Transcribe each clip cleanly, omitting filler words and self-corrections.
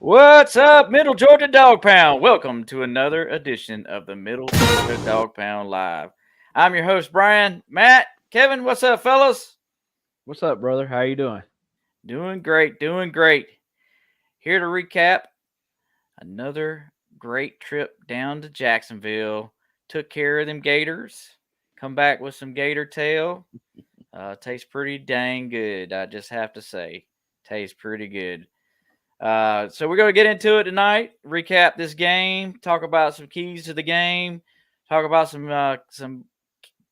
What's up, Middle Georgia Dog Pound? Welcome to another edition of the Middle Georgia Dog Pound Live. I'm your host, Brian. Matt, Kevin, what's up, fellas? What's up, brother? How you doing? Doing great, doing great. Here to recap another great trip down to Jacksonville. Took care of them Gators. Come back with some Gator tail. Tastes pretty dang good, I just have to say. Tastes pretty good. So we're going to get into it tonight, recap this game, talk about some keys to the game, talk about some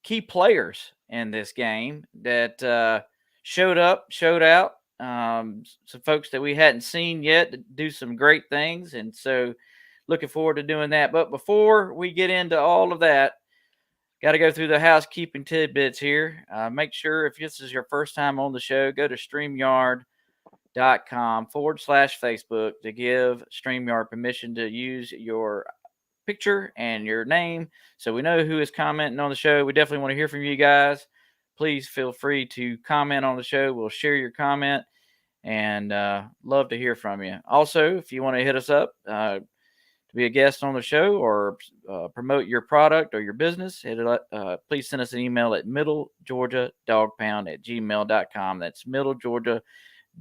key players in this game that showed out, some folks that we hadn't seen yet that do some great things, and so looking forward to doing that. But before we get into all of that, got to go through the housekeeping tidbits here. Make sure if this is your first time on the show, go to StreamYard.com/Facebook to give StreamYard permission to use your picture and your name so we know who is commenting on the show. We definitely want to hear from you guys. Please feel free to comment on the show. We'll share your comment and love to hear from you. Also, if you want to hit us up to be a guest on the show or promote your product or your business, please send us an email at middlegeorgiadogpound@gmail.com. That's middlegeorgia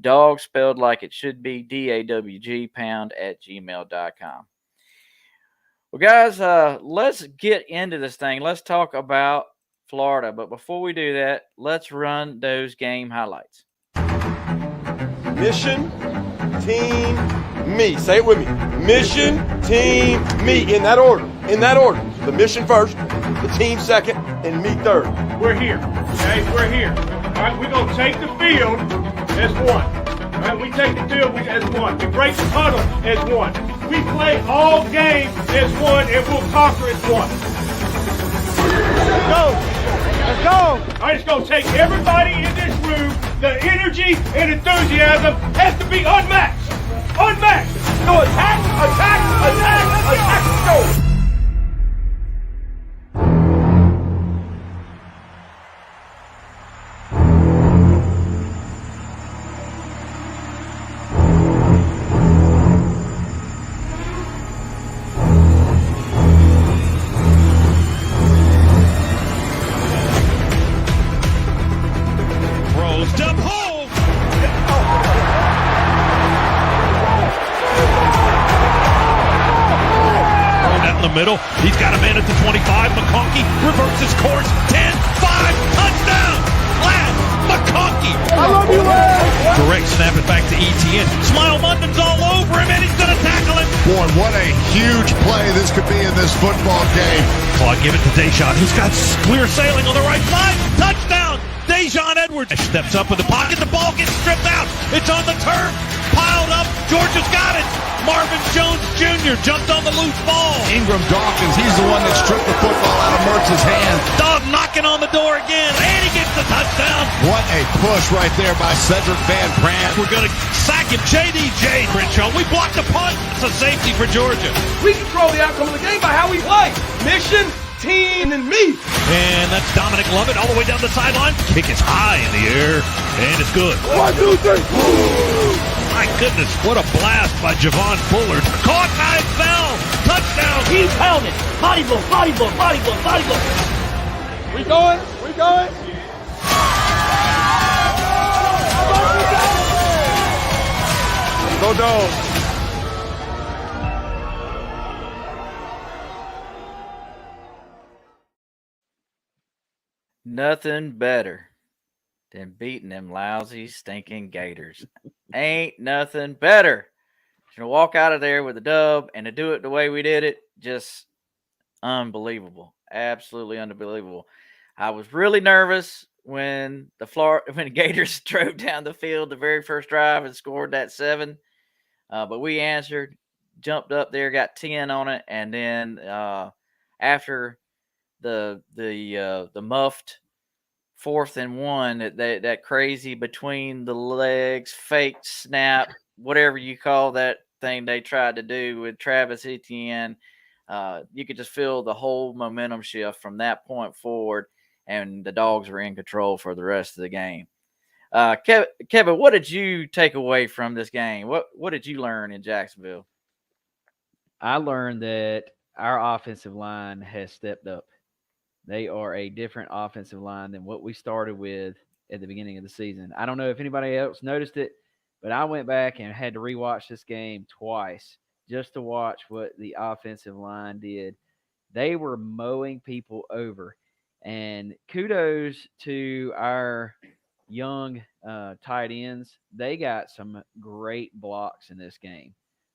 dog spelled like it should be, DAWG pound@gmail.com. Well, guys, let's get into this thing. Let's talk about Florida. But before we do that, let's run those game highlights. Mission, team, me. Say it with me. Mission, team, me. In that order. In that order. The mission first, the team second, and me third. We're here. Okay, we're here. All right, we're going to take the field as one. All right, we take the field as one. We break the huddle as one. We play all games as one, and we'll conquer as one. Let's go. Let's go. All right, it's going to take everybody in this room. The energy and enthusiasm has to be unmatched. Unmatched. So attack, attack, attack, attack. Go. Middle. He's got a man at the 25. McConkey reverses course. 10, 5, touchdown. Lad McConkey. I love you, Lad. Direct snap it back to ETN. Smile Munden's all over him, and he's going to tackle him. Boy, what a huge play this could be in this football game. Clock, give it to Dejon, who's got clear sailing on the right side. Touchdown. Dejon Edwards steps up in the pocket. The ball gets stripped out. It's on the turf. Piled up. Georgia's got it. Marvin Jones Jr. jumped on the loose ball. Ingram Dawkins, he's the one that stripped the football out of Mertz's hand. Dog knocking on the door again, and he gets the touchdown. What a push right there by Cedric Van Pran. We're going to sack him. JDJ Crenshaw. We blocked the punt. It's a safety for Georgia. We control the outcome of the game by how we play. Mission, team, and me. And that's Dominic Lovett all the way down the sideline. Kick is high in the air, and it's good. 1, 2, 3. My goodness, what a blast by Javon Bullard. Caught, I fell. Touchdown. Keep pounding. Body blow, body blow, body blow, body blow. We going? We going? Go Dogs. nothing better than beating them lousy, stinking Gators. Ain't nothing better. To walk out of there with a dub and to do it the way we did it, just unbelievable. Absolutely unbelievable. I was really nervous when the Gators drove down the field the very first drive and scored that 7. But we answered, jumped up there, got 10 on it, and then after the muffed 4th and 1, that crazy between the legs fake snap, whatever you call that thing they tried to do with Travis Etienne, you could just feel the whole momentum shift from that point forward, and the Dogs were in control for the rest of the game. Kevin, what did you take away from this game? What did you learn in Jacksonville? I learned that our offensive line has stepped up. They are a different offensive line than what we started with at the beginning of the season. I don't know if anybody else noticed it, but I went back and had to rewatch this game twice just to watch what the offensive line did. They were mowing people over. And kudos to our young tight ends. They got some great blocks in this game.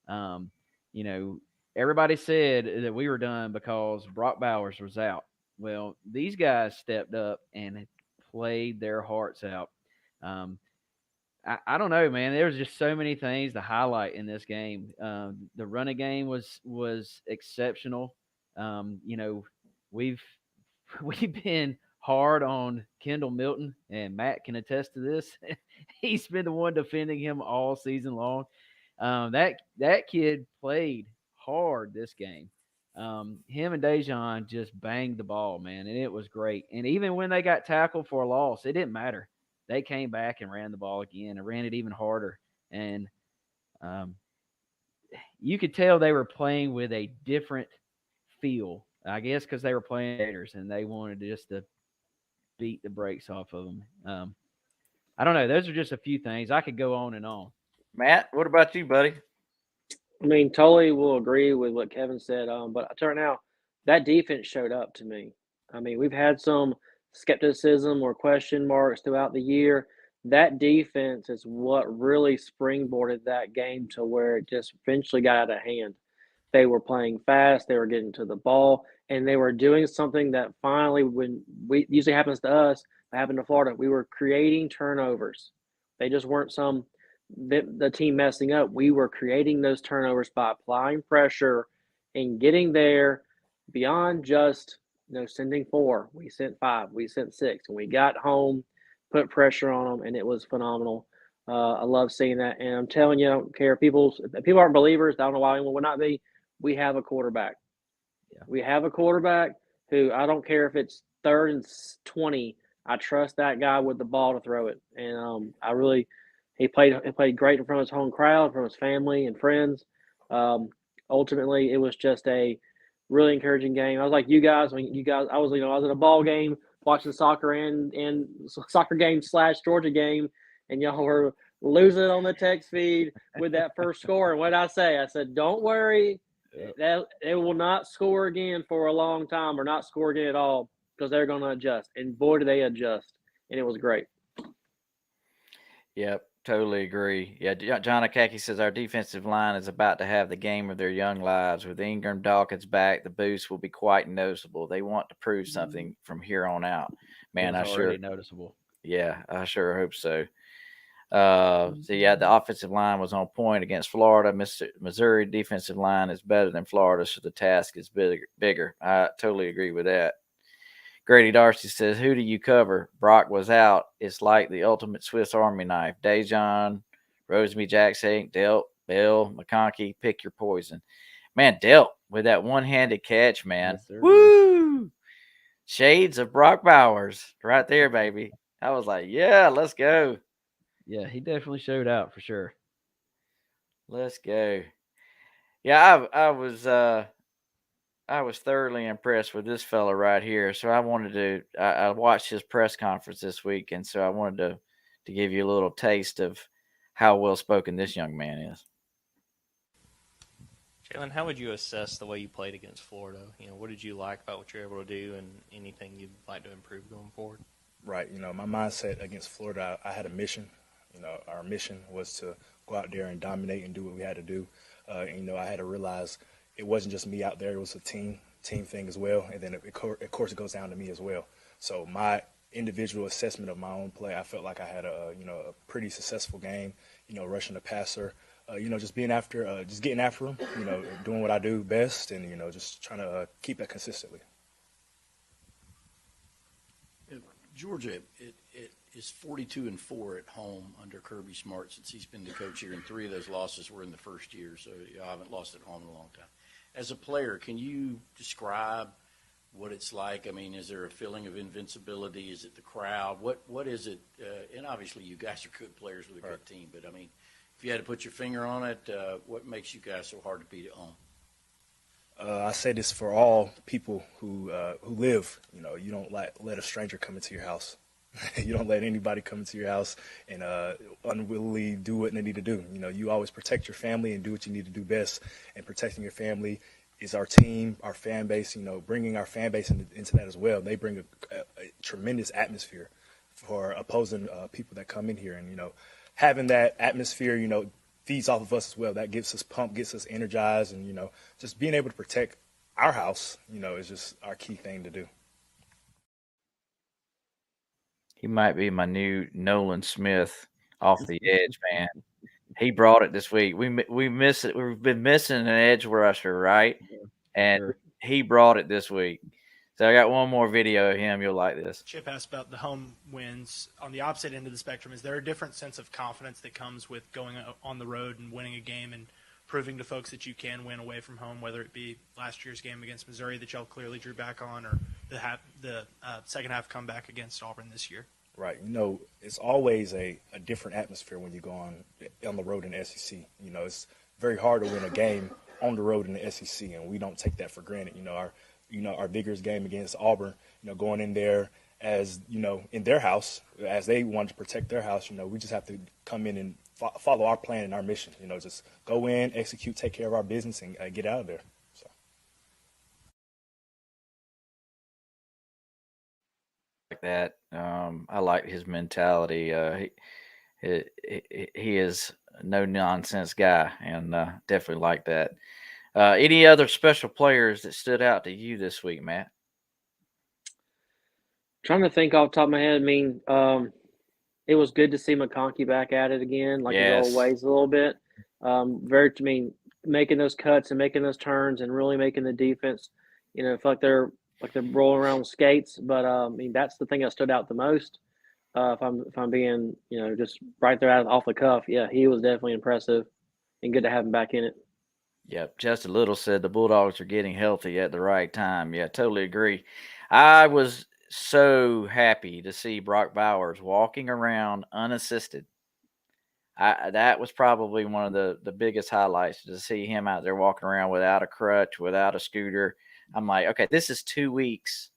Um, you know, everybody said that we were done because Brock Bowers was out. Well, these guys stepped up and played their hearts out. Um, I don't know, man. There was just so many things to highlight in this game. The running game was exceptional. We've we've been hard on Kendall Milton, and Matt can attest to this. He's been the one defending him all season long. That kid played hard this game. Him and Dejon just banged the ball, man, and it was great. And even when they got tackled for a loss, it didn't matter. They came back and ran the ball again and ran it even harder. And you could tell they were playing with a different feel, I guess, because they were playing Gators and they wanted just to beat the brakes off of them. I don't know. Those are just a few things. I could go on and on. Matt, what about you, buddy? I mean, totally will agree with what Kevin said. But I turn out that defense showed up to me. I mean, we've had some skepticism or question marks throughout the year. That defense is what really springboarded that game to where it just eventually got out of hand. They were playing fast, they were getting to the ball, and they were doing something that finally, when we usually happens to us, happened to Florida, we were creating turnovers. They just weren't the team messing up. We were creating those turnovers by applying pressure and getting there beyond just sending 4. We sent 5, we sent 6, and we got home, put pressure on them, and it was phenomenal. I love seeing that, and I'm telling you, I don't care if people aren't believers. I don't know why anyone would not be. We have a quarterback. Yeah. We have a quarterback who, I don't care if it's 3rd and 20. I trust that guy with the ball to throw it, and he played great in front of his home crowd, from his family and friends. Ultimately, it was just a really encouraging game. I was like you guys I was at a ball game watching soccer and soccer game / Georgia game, and y'all were losing on the text feed with that first score. And what did I say? I said, don't worry. That they will not score again for a long time, or not score again at all, because they're going to adjust. And boy, did they adjust. And it was great. Yep, totally agree. Yeah, John Akaki says our defensive line is about to have the game of their young lives. With Ingram Dawkins back, the boost will be quite noticeable. They want to prove something from here on out. Man, It's already noticeable. Yeah, I sure hope so. The offensive line was on point against Florida. Missouri defensive line is better than Florida, so the task is bigger. I totally agree with that. Grady Darcy says, who do you cover? Brock was out. It's like the ultimate Swiss Army knife. Dejon, Rosemy Jackson, Delt, Bell, McConkey, pick your poison. Man, Delt with that one-handed catch, man. Yes, woo! Shades of Brock Bowers right there, baby. I was like, yeah, let's go. Yeah, he definitely showed out for sure. Let's go. Yeah, I was thoroughly impressed with this fella right here. So I watched his press conference this week, and so I wanted to give you a little taste of how well spoken this young man is. Jalen, how would you assess the way you played against Florida? What did you like about what you're able to do, and anything you'd like to improve going forward? Right. You know, my mindset against Florida, I had a mission. You know, our mission was to go out there and dominate and do what we had to do. And, you know, I had to realize it wasn't just me out there; it was a team thing as well. And then, of course, it goes down to me as well. So my individual assessment of my own play, I felt like I had a pretty successful game. You know, rushing the passer. You know, just getting after him. You know, doing what I do best, and you know, just trying to keep that consistently. Georgia, it is 42-4 at home under Kirby Smart since he's been the coach here, and 3 of those losses were in the first year, so you haven't lost at home in a long time. As a player, can you describe what it's like? I mean, is there a feeling of invincibility? Is it the crowd? What is it? And obviously, you guys are good players with a good team, but I mean, if you had to put your finger on it, what makes you guys so hard to beat at home? I say this for all people who live. You know, you don't let a stranger come into your house. You don't let anybody come into your house and unwillingly do what they need to do. You know, you always protect your family and do what you need to do best. And protecting your family is our team, our fan base. You know, bringing our fan base into that as well. They bring a tremendous atmosphere for opposing people that come in here, and you know, having that atmosphere, you know, feeds off of us as well. That gets us pumped, gets us energized, and, you know, just being able to protect our house, you know, is just our key thing to do. He might be my new Nolan Smith off the edge, man. He brought it this week. We miss it. We've been missing an edge rusher, right? And Sure. he brought it this week. So I got one more video of him. You'll like this. Chip asked about the home wins. On the opposite end of the spectrum, is there a different sense of confidence that comes with going on the road and winning a game and proving to folks that you can win away from home, whether it be last year's game against Missouri that y'all clearly drew back on, or the second half comeback against Auburn this year? Right. You know, it's always a different atmosphere when you go on the road in the SEC. You know, it's very hard to win a game on the road in the SEC, and we don't take that for granted. Our biggest game against Auburn, you know, going in there as, you know, in their house, as they wanted to protect their house, you know, we just have to come in and follow our plan and our mission. You know, just go in, execute, take care of our business, and get out of there. So. Like that. I like his mentality. He is a no nonsense guy, and definitely like that. Any other special players that stood out to you this week, Matt? Trying to think off the top of my head. I mean, it was good to see McConkey back at it again, like his old ways a little bit. Making those cuts and making those turns and really making the defense, you know, feel like they're rolling around with skates. But I mean, that's the thing that stood out the most. If I'm being, you know, just right there off the cuff, yeah, he was definitely impressive and good to have him back in it. Yep, Justin Little said the Bulldogs are getting healthy at the right time. Yeah, totally agree. I was so happy to see Brock Bowers walking around unassisted. That was probably one of the biggest highlights, to see him out there walking around without a crutch, without a scooter. I'm like, okay, this is 2 weeks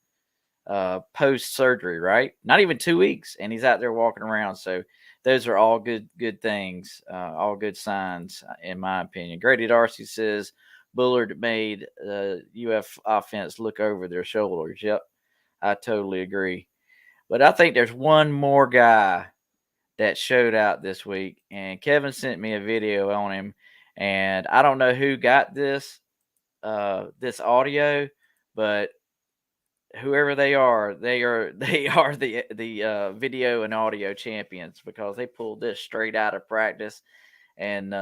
post-surgery, right? Not even 2 weeks, and he's out there walking around. So those are all good things, all good signs, in my opinion. Grady Darcy says Bullard made the UF offense look over their shoulders. Yep, I totally agree. But I think there's one more guy that showed out this week, and Kevin sent me a video on him, and I don't know who got this audio, but whoever they are the video and audio champions, because they pulled this straight out of practice, and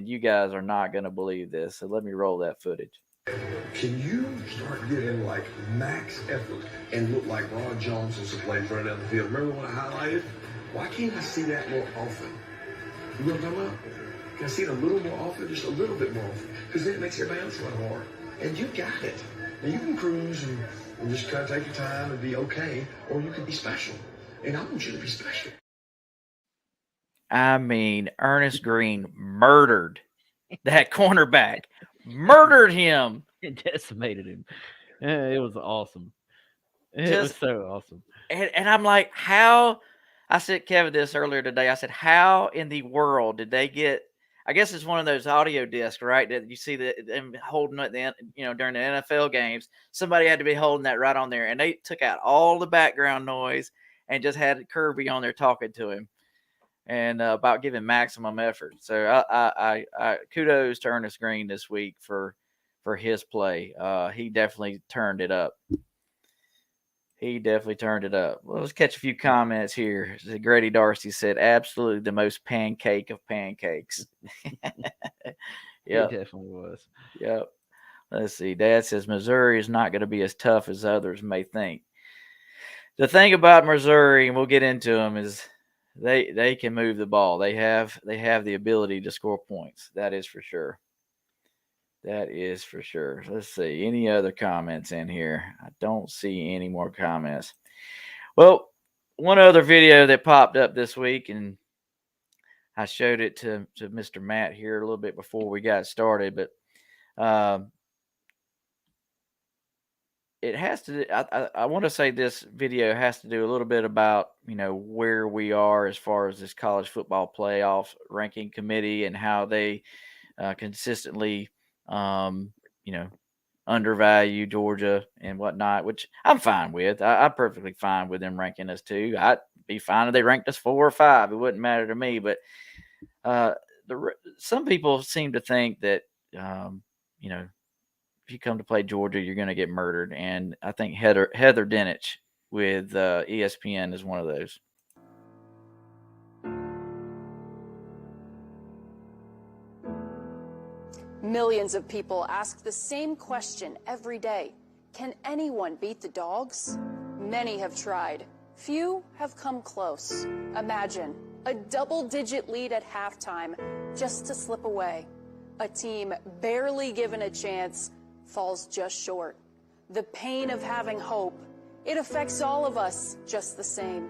you guys are not going to believe this. So let me roll that footage. Can you start getting like max effort and look like Ron Jones on some plays running down the field? Remember when I highlighted? Why can't I see that more often? You know what I'm talking about? Can I see it a little more often? Just a little bit more often. Because then it makes everybody else run hard. And you got it. And you can cruise and just kind of take your time and be okay, or you can be special. And I want you to be special. I mean, Ernest Green murdered that cornerback. Murdered him. It decimated him. It was awesome. It was so awesome. And I'm like, how? I said Kevin this earlier today. I said, how in the world did they get? I guess it's one of those audio discs, right? That you see them holding it, during the NFL games. Somebody had to be holding that right on there, and they took out all the background noise, and just had Kirby on there talking to him and about giving maximum effort. So I kudos to Ernest Green this week for his play. He definitely turned it up. He definitely turned it up. Well, let's catch a few comments here. Grady Darcy said, absolutely the most pancake of pancakes. Yeah, he definitely was. Yep. Let's see. Dad says Missouri is not going to be as tough as others may think. The thing about Missouri, and we'll get into them, is they can move the ball. They have the ability to score points. That is for sure. That is for sure. Let's see. Any other comments in here? I don't see any more comments. Well, one other video that popped up this week, and I showed it to Mr. Matt here a little bit before we got started, but it has to. I want to say this video has to do a little bit about where we are as far as this college football playoff ranking committee and how they consistently undervalue Georgia and whatnot, which I'm fine with. I'm perfectly fine with them ranking us too. I'd be fine if they ranked us 4 or 5. It wouldn't matter to me. But some people seem to think that if you come to play Georgia, you're going to get murdered. And I think Heather Dinich with ESPN is one of those. Millions of people ask the same question every day. Can anyone beat the Dogs? Many have tried. Few have come close. Imagine a double-digit lead at halftime just to slip away. A team barely given a chance falls just short. The pain of having hope, it affects all of us just the same.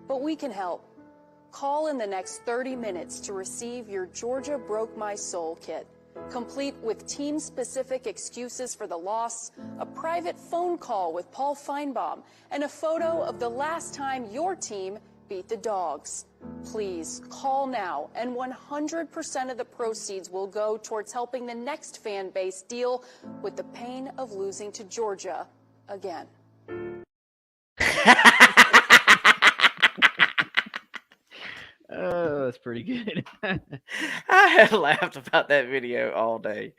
But we can help. Call in the next 30 minutes to receive your Georgia Broke My Soul kit, complete with team-specific excuses for the loss, a private phone call with Paul Feinbaum, and a photo of the last time your team beat the Dogs. Please call now, and 100% of the proceeds will go towards helping the next fan base deal with the pain of losing to Georgia again. Oh, that's pretty good. I had laughed about that video all day.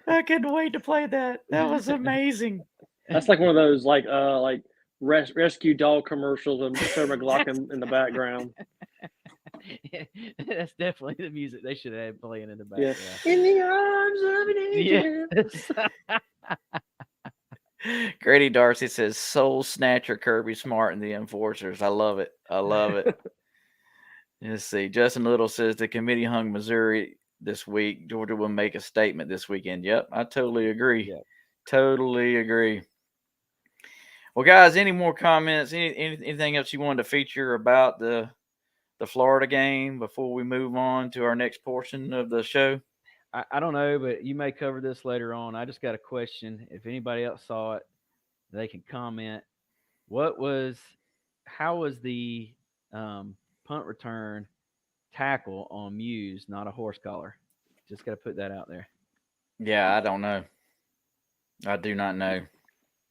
I couldn't wait to play that. That was amazing. That's like one of those rescue dog commercials with Sarah McLachlan in the background. That's definitely the music they should have had playing in the background. Yeah. In the arms of an angel. Yes. Grady Darcy says, Soul Snatcher, Kirby Smart, and the Enforcers. I love it. I love it. Let's see. Justin Little says the committee hung Missouri this week. Georgia will make a statement this weekend. Yep, I totally agree. Yep. Totally agree. Well, guys, any more comments? Anything else you wanted to feature about the Florida game before we move on to our next portion of the show? I don't know, but you may cover this later on. I just got a question. If anybody else saw it, they can comment. How was the punt return tackle on Muse, not a horse collar? Just got to put that out there. Yeah, I don't know. I do not know.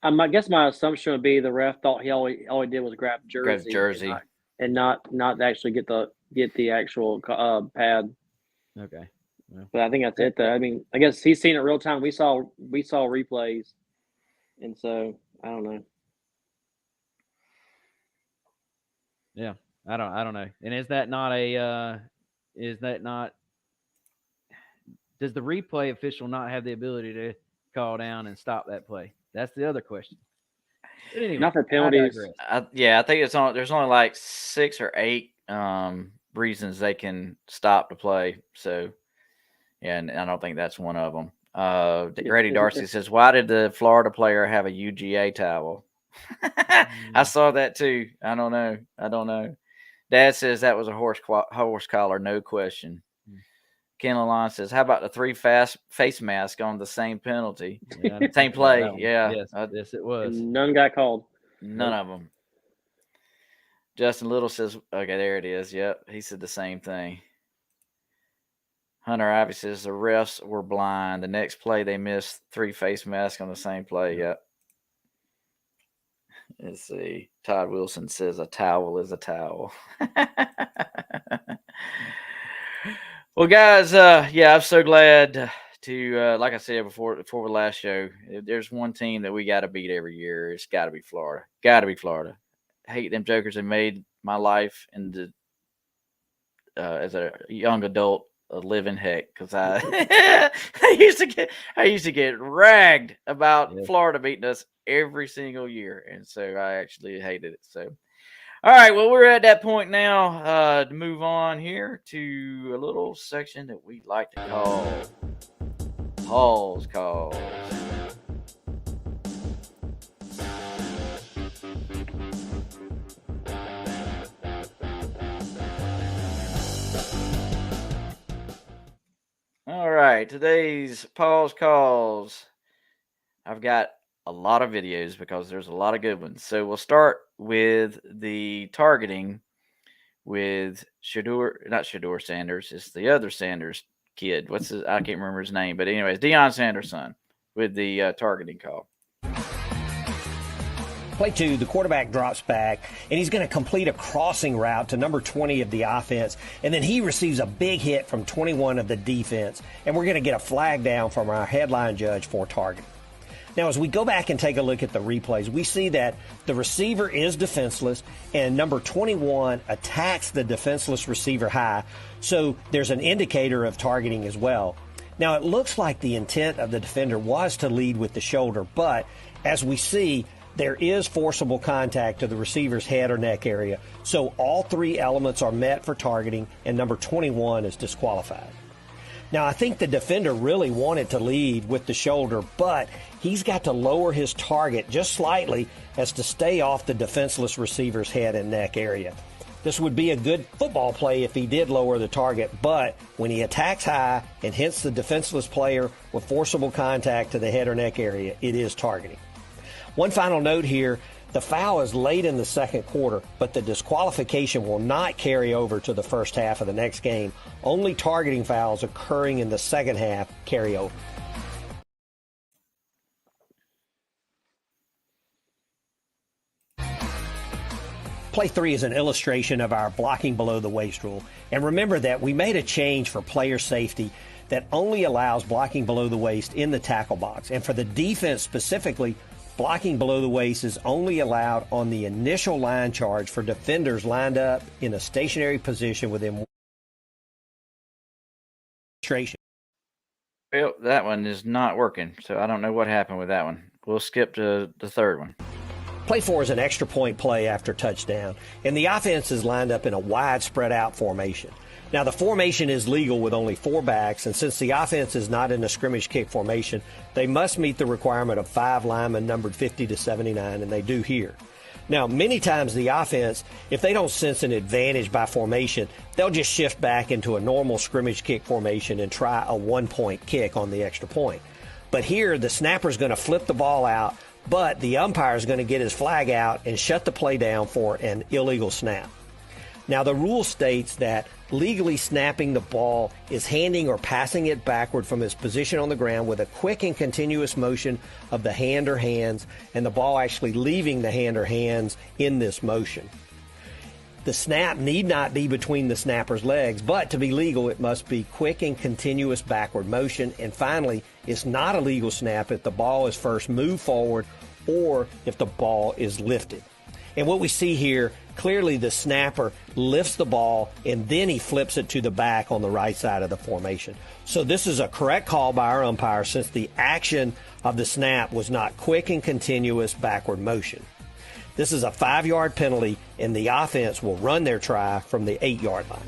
I guess my assumption would be the ref thought all he did was grab jersey, and not actually get the actual pad. Okay. Well, but I think that's it. Though. I mean, I guess he's seen it real time. We saw replays, and so I don't know. Yeah, I don't know. And is that not does the replay official not have the ability to call down and stop that play? That's the other question. But anyway, not for penalties. I think there's only like 6 or 8 reasons they can stop the play. So, yeah, and I don't think that's one of them. Grady Darcy says, why did the Florida player have a UGA towel? I saw that too. I don't know. Dad says that was a horse collar, no question. Ken Lalonde says, how about the 3 face mask on the same penalty? Yeah, same play. Yeah. Yes, it was. And none got called. None of them. Justin Little says, okay, there it is. Yep. He said the same thing. Hunter Ivy says the refs were blind. The next play, they missed 3 face masks on the same play. Yep. Let's see. Todd Wilson says a towel is a towel. Well, guys, yeah, I'm so glad to, like I said before the last show, if there's one team that we got to beat every year, it's got to be Florida. Got to be Florida. I hate them jokers that made my life and the as a young adult a living heck because I I used to get ragged about Florida beating us every single year, and so I actually hated it. So, all right, well, we're at that point now to move on here to a little section that we like to call Paul's Calls. All right, today's Paul's Calls. I've got a lot of videos because there's a lot of good ones. So we'll start with the targeting with not Shedeur Sanders. It's the other Sanders kid. I can't remember his name. But anyways, Deion Sanders' son with the targeting call. Play 2, the quarterback drops back, and he's going to complete a crossing route to number 20 of the offense, and then he receives a big hit from 21 of the defense, and we're going to get a flag down from our headline judge for targeting. Now, as we go back and take a look at the replays, we see that the receiver is defenseless, and number 21 attacks the defenseless receiver high, so there's an indicator of targeting as well. Now, it looks like the intent of the defender was to lead with the shoulder, but as we see, there is forcible contact to the receiver's head or neck area, so all three elements are met for targeting, and number 21 is disqualified. Now, I think the defender really wanted to lead with the shoulder, but he's got to lower his target just slightly as to stay off the defenseless receiver's head and neck area. This would be a good football play if he did lower the target, but when he attacks high and hits the defenseless player with forcible contact to the head or neck area, it is targeting. One final note here, the foul is late in the second quarter, but the disqualification will not carry over to the first half of the next game. Only targeting fouls occurring in the second half carry over. Play 3 is an illustration of our blocking below the waist rule. And remember that we made a change for player safety that only allows blocking below the waist in the tackle box. And for the defense specifically, blocking below the waist is only allowed on the initial line charge for defenders lined up in a stationary position within demonstration. Well, that one is not working, so I don't know what happened with that one. We'll skip to the third one. Play 4 is an extra point play after touchdown, and the offense is lined up in a wide spread out formation. Now, the formation is legal with only 4 backs, and since the offense is not in a scrimmage kick formation, they must meet the requirement of 5 linemen numbered 50 to 79, and they do here. Now, many times the offense, if they don't sense an advantage by formation, they'll just shift back into a normal scrimmage kick formation and try a 1-point kick on the extra point. But here, the snapper's going to flip the ball out, but the umpire is going to get his flag out and shut the play down for an illegal snap. Now, the rule states that legally snapping the ball is handing or passing it backward from its position on the ground with a quick and continuous motion of the hand or hands, and the ball actually leaving the hand or hands in this motion. The snap need not be between the snapper's legs, but to be legal, it must be quick and continuous backward motion. And finally, it's not a legal snap if the ball is first moved forward or if the ball is lifted. And what we see here, clearly the snapper lifts the ball and then he flips it to the back on the right side of the formation. So this is a correct call by our umpire since the action of the snap was not quick and continuous backward motion. This is a 5-yard penalty, and the offense will run their try from the 8-yard line.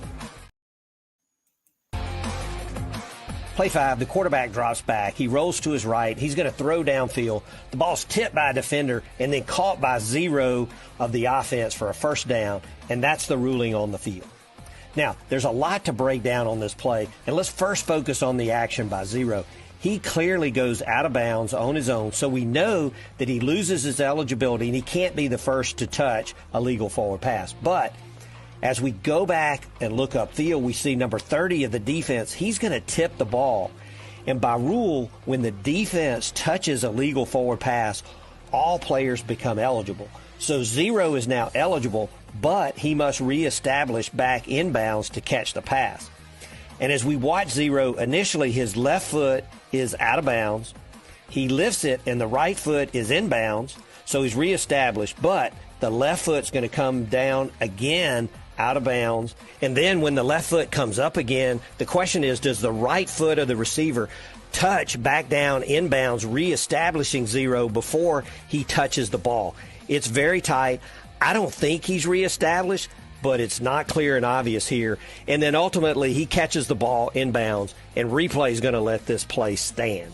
Play 5, the quarterback drops back. He rolls to his right. He's going to throw downfield. The ball's tipped by a defender and then caught by 0 of the offense for a first down, and that's the ruling on the field. Now, there's a lot to break down on this play, and let's first focus on the action by 0. He clearly goes out of bounds on his own, so we know that he loses his eligibility and he can't be the first to touch a legal forward pass. But as we go back and look upfield, we see number 30 of the defense. He's going to tip the ball. And by rule, when the defense touches a legal forward pass, all players become eligible. So Zero is now eligible, but he must reestablish back inbounds to catch the pass. And as we watch Zero, initially his left foot is out of bounds. He lifts it and the right foot is inbounds, so he's reestablished, but the left foot's going to come down again out of bounds. And then when the left foot comes up again, the question is, does the right foot of the receiver touch back down inbounds, reestablishing Zero before he touches the ball? It's very tight. I don't think he's reestablished, but it's not clear and obvious here. And then ultimately he catches the ball inbounds, and replay is going to let this play stand.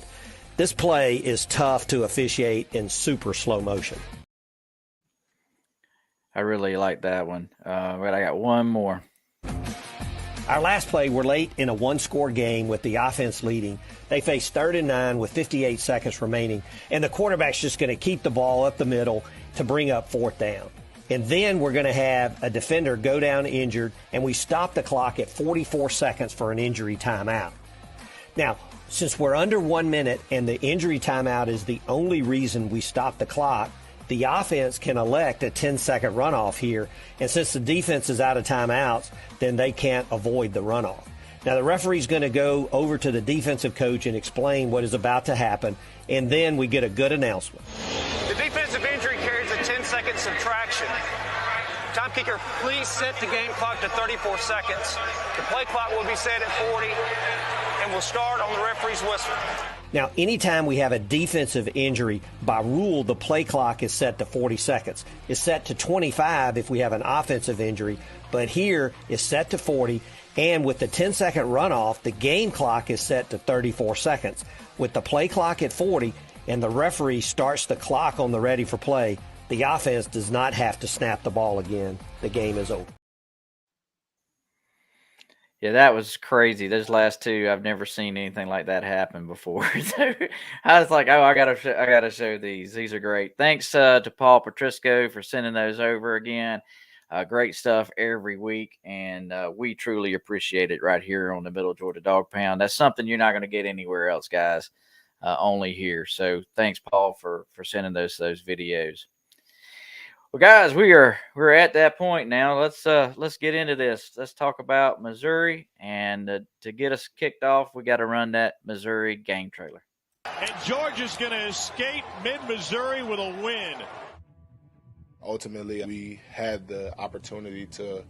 This play is tough to officiate in super slow motion. I really like that one. But I got one more. Our last play, we're late in a one-score game with the offense leading. They face 3rd and 9 with 58 seconds remaining, and the quarterback's just going to keep the ball up the middle to bring up 4th down. And then we're going to have a defender go down injured, and we stop the clock at 44 seconds for an injury timeout. Now, since we're under 1 minute and the injury timeout is the only reason we stop the clock, the offense can elect a 10-second runoff here. And since the defense is out of timeouts, then they can't avoid the runoff. Now, the referee's going to go over to the defensive coach and explain what is about to happen, and then we get a good announcement. The defensive injury carries a 10-second subtraction. Time kicker, please set the game clock to 34 seconds. The play clock will be set at 40, and will start on the referee's whistle. Now, anytime we have a defensive injury, by rule, the play clock is set to 40 seconds. It's set to 25 if we have an offensive injury, but here it's set to 40, and with the 10-second runoff, the game clock is set to 34 seconds. With the play clock at 40 and the referee starts the clock on the ready for play, the offense does not have to snap the ball again. The game is over. Yeah, that was crazy. Those last two, I've never seen anything like that happen before. So I was like, oh, I gotta show these. These are great. Thanks to Paul Patrisco for sending those over again. Great stuff every week, and we truly appreciate it right here on the Middle Georgia Dog Pound. That's something you're not going to get anywhere else, guys. Only here. So thanks, Paul, for sending those videos. Well, guys, we're at that point now. Let's get into this. Let's talk about Missouri, and to get us kicked off, we got to run that Missouri game trailer. And Georgia's going to escape mid-Missouri with a win. Ultimately, we had the opportunity to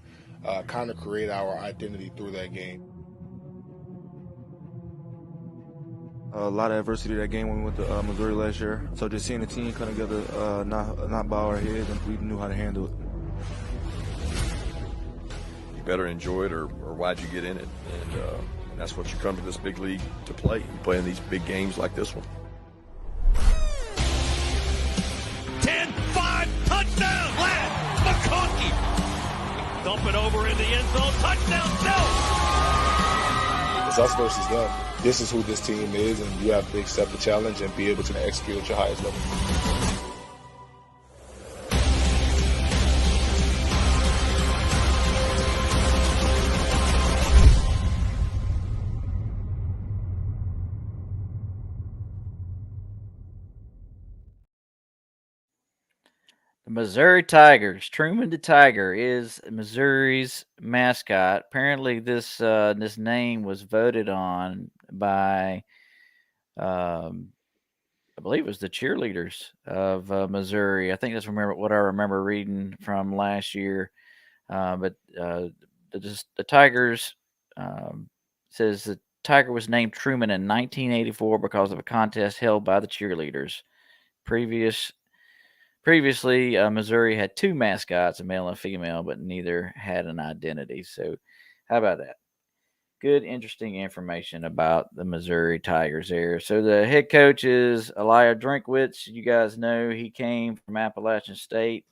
kind of create our identity through that game. A lot of adversity that game when we went to Missouri last year. So just seeing the team come together, not bow our heads, and we knew how to handle it. You better enjoy it, or why'd you get in it? And that's what you come to this big league to play. You play in these big games like this one. 10-5, touchdown, Ladd McConkey. Dump it over in the end zone, touchdown, It's us versus them. This is who this team is, and you have to accept the challenge and be able to execute at your highest level. The Missouri Tigers. Truman the Tiger is Missouri's mascot. Apparently, this name was voted on by, I believe it was the cheerleaders of Missouri. I think that's what I remember reading from last year. But the Tigers says the Tiger was named Truman in 1984 because of a contest held by the cheerleaders. Previously, Missouri had two mascots, a male and a female, but neither had an identity. So how about that? Good, interesting information about the Missouri Tigers there. So the head coach is Elia Drinkwitz. You guys know he came from Appalachian State.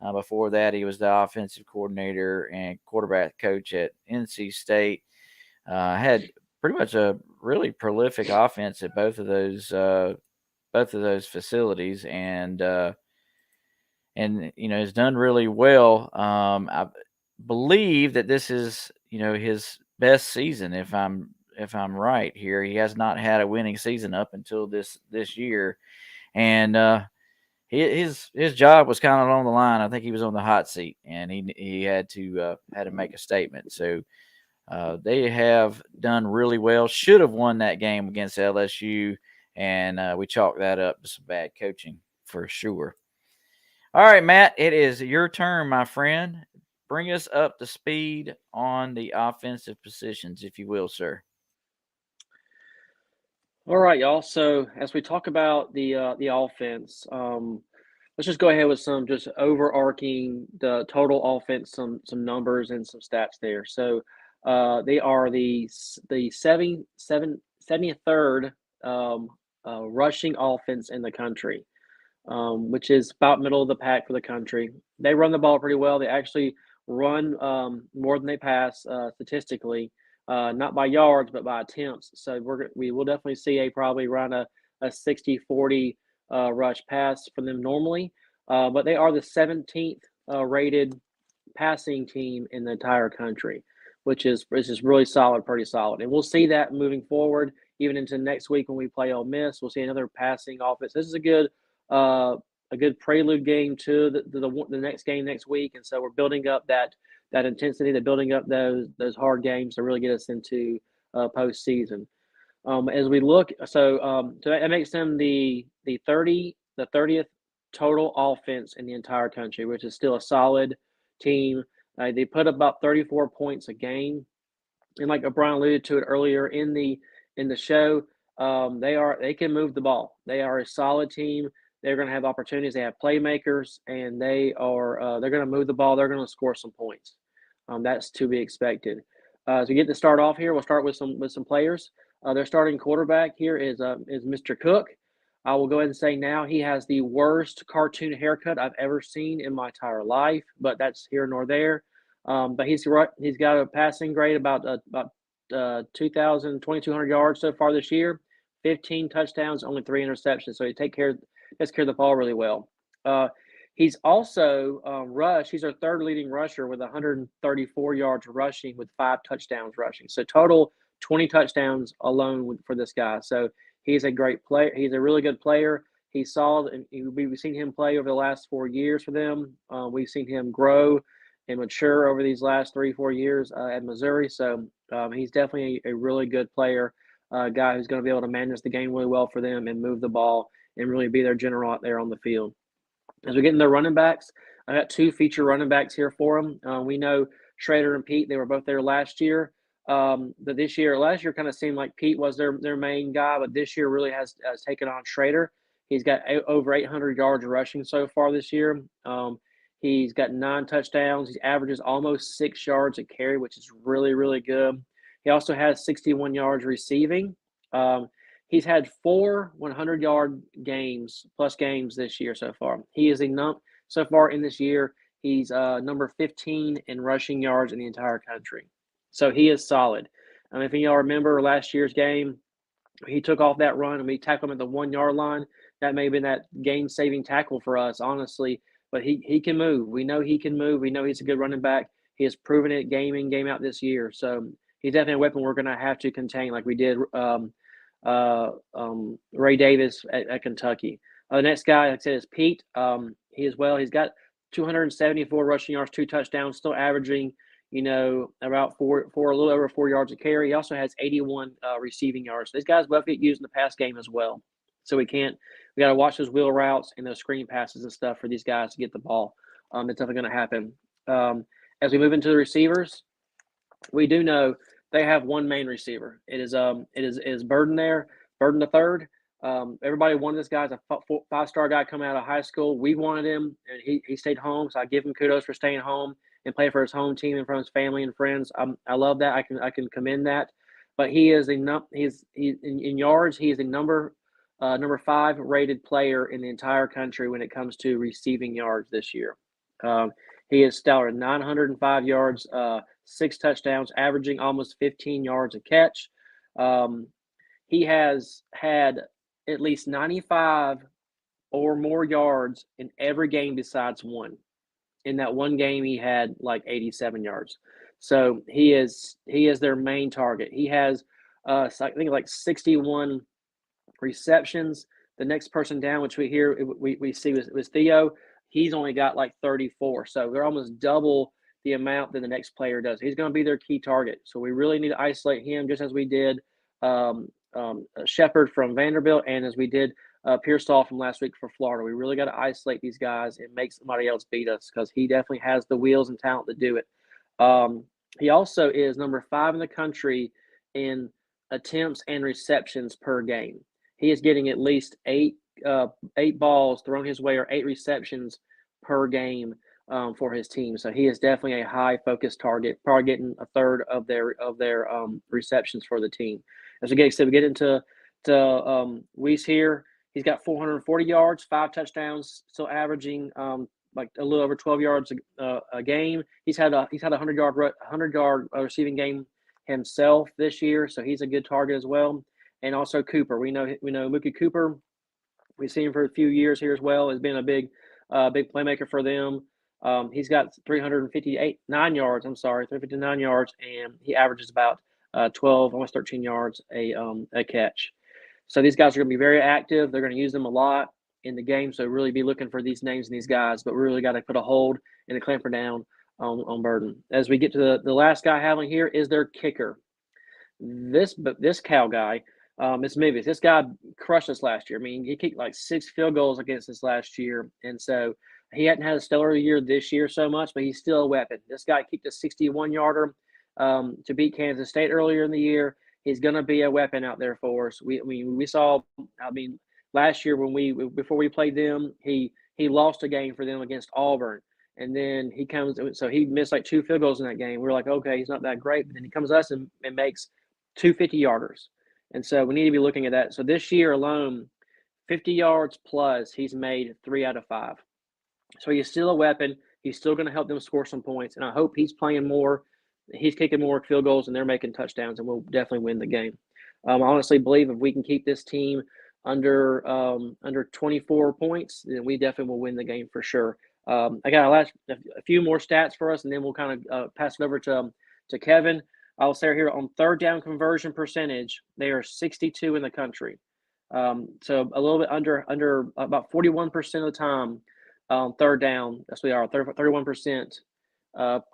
Before that, he was the offensive coordinator and quarterback coach at NC State. Had pretty much a really prolific offense at both of those facilities, and has done really well. I believe that this is his best season, if I'm right here. He has not had a winning season up until this year, and his job was kind of on the line. I think he was on the hot seat, and he had to make a statement. So they have done really well. Should have won that game against LSU, and we chalk that up to some bad coaching for sure. All right, Matt, it is your turn, my friend. Bring us up to speed on the offensive positions, if you will, sir. All right, y'all. So as we talk about the offense, let's just go ahead with some just overarching the total offense, some numbers and some stats there. So they are the 73rd rushing offense in the country, which is about middle of the pack for the country. They run the ball pretty well. They actually run more than they pass statistically, not by yards, but by attempts. So we will definitely see probably around a 60-40 rush pass for them normally. But they are the 17th rated passing team in the entire country, which is really solid, pretty solid. And we'll see that moving forward, even into next week when we play Ole Miss. We'll see another passing offense. This is a good prelude game to the next game next week, and so we're building up that intensity, they're building up those hard games to really get us into postseason. As we look, so that makes them the 30th total offense in the entire country, which is still a solid team. They put about 34 points a game, and like Brian alluded to it earlier in the show, they can move the ball. They are a solid team. They're going to have opportunities. They have playmakers, and they're going to move the ball. They're going to score some points. That's to be expected. As we get to start off here, we'll start with some players. Their starting quarterback here is Mr. Cook. I will go ahead and say now he has the worst cartoon haircut I've ever seen in my entire life, but that's here nor there. But he's got a passing grade about 2,200 yards so far this year, 15 touchdowns, only 3 interceptions. So he takes care of the ball really well. He's also rushed. He's our third leading rusher with 134 yards rushing with 5 touchdowns rushing. So total 20 touchdowns alone for this guy. So he's a great player. He's a really good player. We've seen him play over the last 4 years for them. We've seen him grow and mature over these last 3-4 years at Missouri. So he's definitely a really good player, guy who's going to be able to manage the game really well for them and move the ball and really be their general out there on the field. As we get into their running backs, I got 2 feature running backs here for them. We know Schrader and Pete, they were both there last year. But last year kind of seemed like Pete was their main guy, but this year really has taken on Schrader. He's got over 800 yards rushing so far this year. He's got 9 touchdowns. He averages almost 6 yards a carry, which is really, really good. He also has 61 yards receiving. He's had 4 100-yard games this year so far. He is so far in this year, he's number 15 in rushing yards in the entire country. So he is solid. If y'all remember last year's game, he took off that run and we tackled him at the 1-yard line. That may have been that game-saving tackle for us, honestly. But he can move. We know he can move. We know he's a good running back. He has proven it game in, game out this year. So he's definitely a weapon we're going to have to contain like we did Ray Davis at Kentucky. The next guy, like I said, is Pete. He's got 274 rushing yards, 2 touchdowns, still averaging, about a little over 4 yards a carry. He also has 81 receiving yards. So this guy's well get used in the pass game as well. So we got to watch those wheel routes and those screen passes and stuff for these guys to get the ball. It's definitely going to happen. As we move into the receivers, we do know they have one main receiver. It is Burden there, Burden the third. Everybody wanted this guy as a 5-star guy coming out of high school. We wanted him, and he stayed home. So I give him kudos for staying home and playing for his home team in front of his family and friends. I love that. I can commend that. But he is in yards. He is the number 5 rated player in the entire country when it comes to receiving yards this year. He is stellar, 905 yards, 6 touchdowns, averaging almost 15 yards a catch. He has had at least 95 or more yards in every game besides one. In that one game, he had like 87 yards. So he is their main target. He has, I think, like 61 receptions, The next person down, which we see was Theo. He's only got like 34, so they're almost double the amount that the next player does. He's going to be their key target, so we really need to isolate him, just as we did Shepard from Vanderbilt, and as we did Pearsall from last week for Florida. We really got to isolate these guys and make somebody else beat us, because he definitely has the wheels and talent to do it. He also is number 5 in the country in attempts and receptions per game. He is getting at least eight balls thrown his way or 8 receptions per game for his team. So he is definitely a high focus target, probably getting a third of their receptions for the team. As we get into Weiss here, he's got 440 yards, 5 touchdowns, still averaging like a little over 12 yards a game. He's had a 100-yard receiving game himself this year, so he's a good target as well. And also Cooper, we know Mookie Cooper. We've seen him for a few years here as well. Has been a big playmaker for them. He's got 359 yards, and he averages about 12, almost 13 yards a catch. So these guys are going to be very active. They're going to use them a lot in the game, so really be looking for these names and these guys, but we really got to put a hold and a clamper down on Burden. As we get to the last guy having here is their kicker. This Cal guy, Miss Mivis. This guy crushed us last year. I mean, he kicked like 6 field goals against us last year, and so he hadn't had a stellar year this year so much, but he's still a weapon. This guy kicked a 61-yarder to beat Kansas State earlier in the year. He's going to be a weapon out there for us. We saw. I mean, last year before we played them, he lost a game for them against Auburn. And then he missed like 2 field goals in that game. We were like, okay, he's not that great. But then he comes to us and makes 2 50-yarders. And so we need to be looking at that. So this year alone, 50 yards plus, he's made 3 out of 5. So he's still a weapon. He's still going to help them score some points. And I hope he's playing more. He's kicking more field goals and they're making touchdowns, and we'll definitely win the game. I honestly believe if we can keep this team under 24 points, then we definitely will win the game for sure. I got a few more stats for us, and then we'll kind of pass it over to Kevin. I'll say here on third down conversion percentage, they are 62 in the country. So a little bit under about 41% of the time on third down. That's what they are, 31%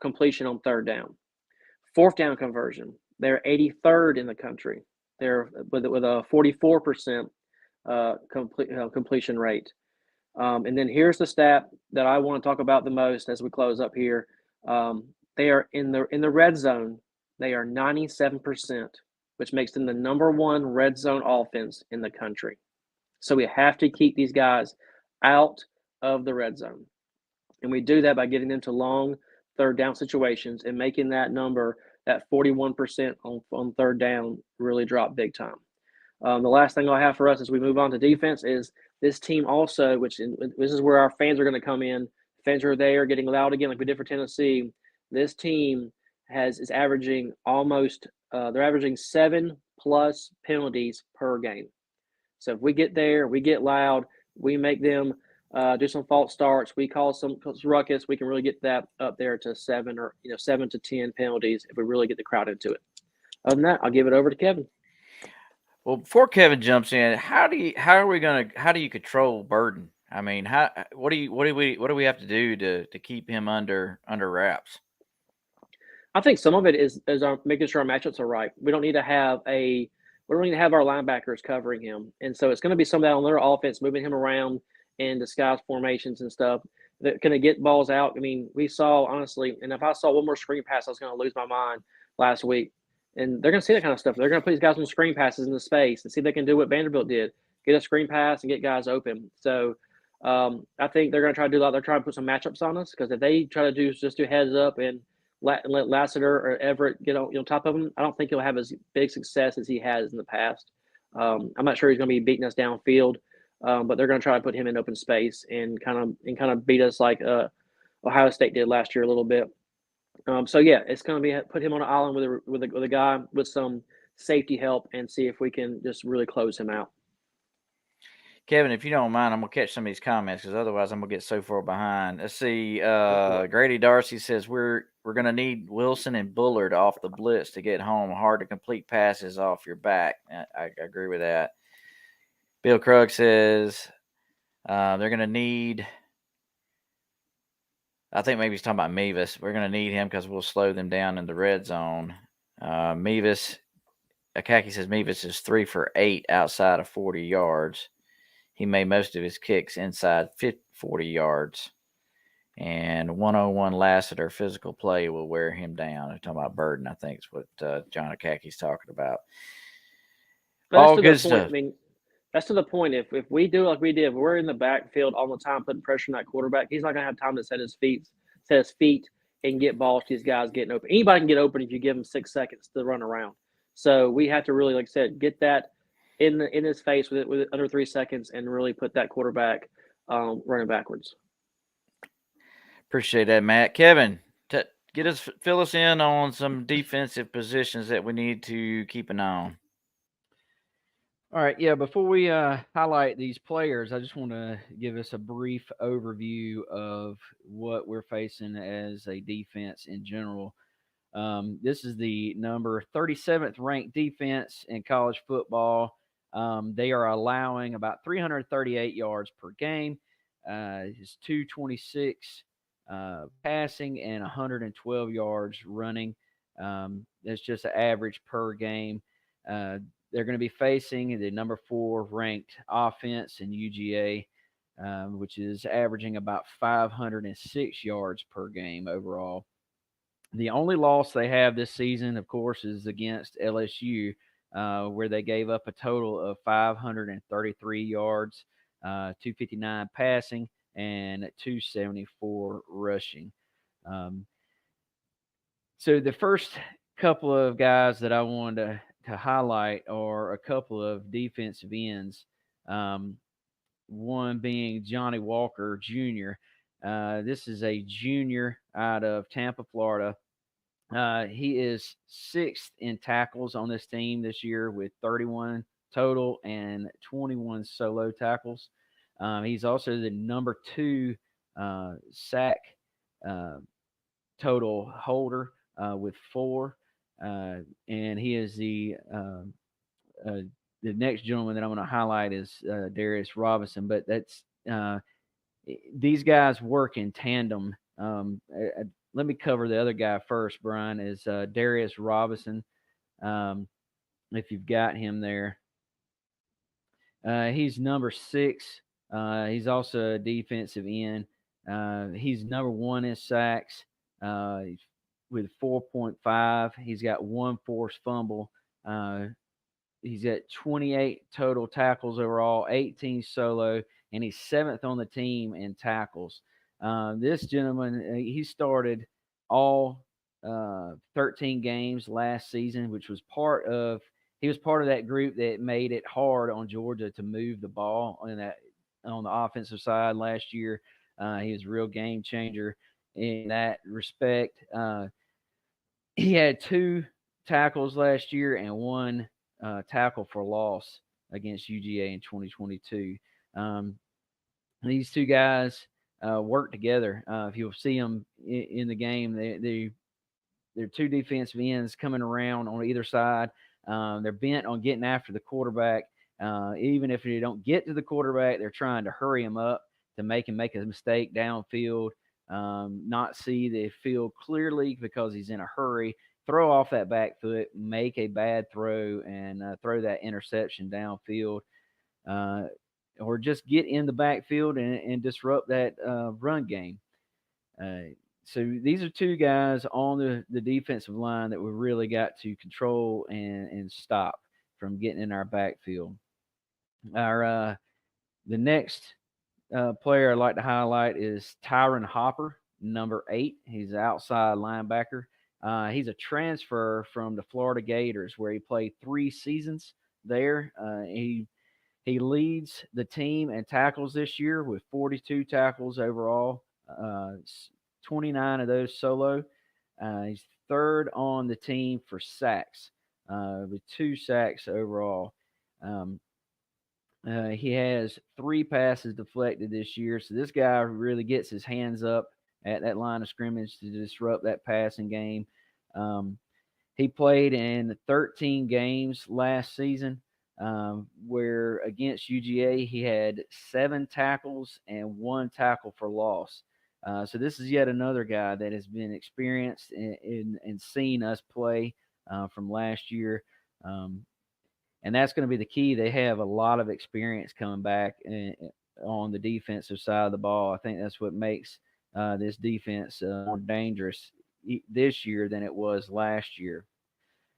completion on third down. Fourth down conversion, they're 83rd in the country. They're with a 44% completion rate. And then here's the stat that I want to talk about the most as we close up here. They are in the red zone. They are 97%, which makes them the number 1 red zone offense in the country. So we have to keep these guys out of the red zone. And we do that by getting them to long third down situations and making that number, that 41% on third down, really drop big time. The last thing I'll have for us as we move on to defense is this team also, this is where our fans are going to come in. Fans are there getting loud again like we did for Tennessee. This team is averaging they're averaging 7+ penalties per game. So if we get there, we get loud, we make them do some false starts, we call some ruckus, we can really get that up there to 7 to 10 penalties if we really get the crowd into it. Other than that, I'll give it over to Kevin. Well, before Kevin jumps in, how do you control Burden? I mean, what do we have to do to keep him under wraps? I think some of it is making sure our matchups are right. We don't need to have our linebackers covering him, and so it's going to be some of that on their offense, moving him around and disguise formations and stuff that can get balls out. I mean, we saw honestly, and if I saw one more screen pass, I was going to lose my mind last week. And they're going to see that kind of stuff. They're going to put these guys on screen passes in the space and see if they can do what Vanderbilt did, get a screen pass and get guys open. So I think they're going to try to do that. They're trying to put some matchups on us, because if they try to just do heads up and let Lassiter or Everett get on top of him, I don't think he'll have as big success as he has in the past. I'm not sure he's going to be beating us downfield, but they're going to try to put him in open space and kind of beat us like Ohio State did last year a little bit. So yeah, it's going to be put him on an island with a guy with some safety help and see if we can just really close him out. Kevin, if you don't mind, I'm going to catch some of these comments because otherwise I'm going to get so far behind. Let's see. Grady Darcy says we're going to need Wilson and Bullard off the blitz to get home. Hard to complete passes off your back. I agree with that. Bill Krug says they're going to need. I think maybe he's talking about Mevis. We're going to need him because we'll slow them down in the red zone. Mevis, Akaki says Mevis is 3 for 8 outside of 40 yards. He made most of his kicks inside 40 yards. And 101 Lassiter physical play will wear him down. I'm talking about Burden, I think is what John Akaki's talking about. All good stuff. I mean, that's to the point. If we do like we did, if we're in the backfield all the time putting pressure on that quarterback, he's not going to have time to set his feet, and get balls to these guys getting open. Anybody can get open if you give them 6 seconds to run around. So we have to really, like I said, get that in his face with under 3 seconds and really put that quarterback running backwards. Appreciate that, Matt. Kevin, fill us in on some defensive positions that we need to keep an eye on. All right, yeah, before we highlight these players, I just want to give us a brief overview of what we're facing as a defense in general. This is the number 37th ranked defense in college football. They are allowing about 338 yards per game. It's 226 passing and 112 yards running. That's just an average per game. They're going to be facing the number 4 ranked offense in UGA, which is averaging about 506 yards per game overall. The only loss they have this season, of course, is against LSU, where they gave up a total of 533 yards, 259 passing, and 274 rushing. So the first couple of guys that I wanted to highlight are a couple of defensive ends. One being Johnny Walker Jr. This is a junior out of Tampa, Florida. He is 6th in tackles on this team this year with 31 total and 21 solo tackles. He's also the number 2 sack total holder with 4. And he is the next gentleman that I'm going to highlight is Darius Robinson. But that's these guys work in tandem. Let me cover the other guy first, Brian, is Darius Robinson. If you've got him there. He's number 6. He's also a defensive end. He's number 1 in sacks with 4.5. He's got 1 forced fumble. He's got 28 total tackles overall, 18 solo, and he's 7th on the team in tackles. This gentleman, he started all 13 games last season, which was he was part of that group that made it hard on Georgia to move the ball on the offensive side last year. He was a real game changer in that respect. He had 2 tackles last year and 1 tackle for loss against UGA in 2022. These 2 guys work together. If you'll see them in the game, they're 2 defensive ends coming around on either side. They're bent on getting after the quarterback. Even if they don't get to the quarterback, they're trying to hurry him up to make him make a mistake downfield, not see the field clearly because he's in a hurry, throw off that back foot, make a bad throw, and throw that interception downfield. Or just get in the backfield and disrupt that run game. So these are 2 guys on the defensive line that we really got to control and stop from getting in our backfield. The next player I'd like to highlight is Tyron Hopper, number 8. He's an outside linebacker. He's a transfer from the Florida Gators, where he played 3 seasons there. He leads the team in tackles this year with 42 tackles overall, 29 of those solo. He's 3rd on the team for sacks with 2 sacks overall. He has 3 passes deflected this year, so this guy really gets his hands up at that line of scrimmage to disrupt that passing game. He played in 13 games last season. where against UGA he had 7 tackles and 1 tackle for loss. So this is yet another guy that has been experienced and seen us play from last year. And that's going to be the key. They have a lot of experience coming back on the defensive side of the ball. I think that's what makes this defense more dangerous this year than it was last year.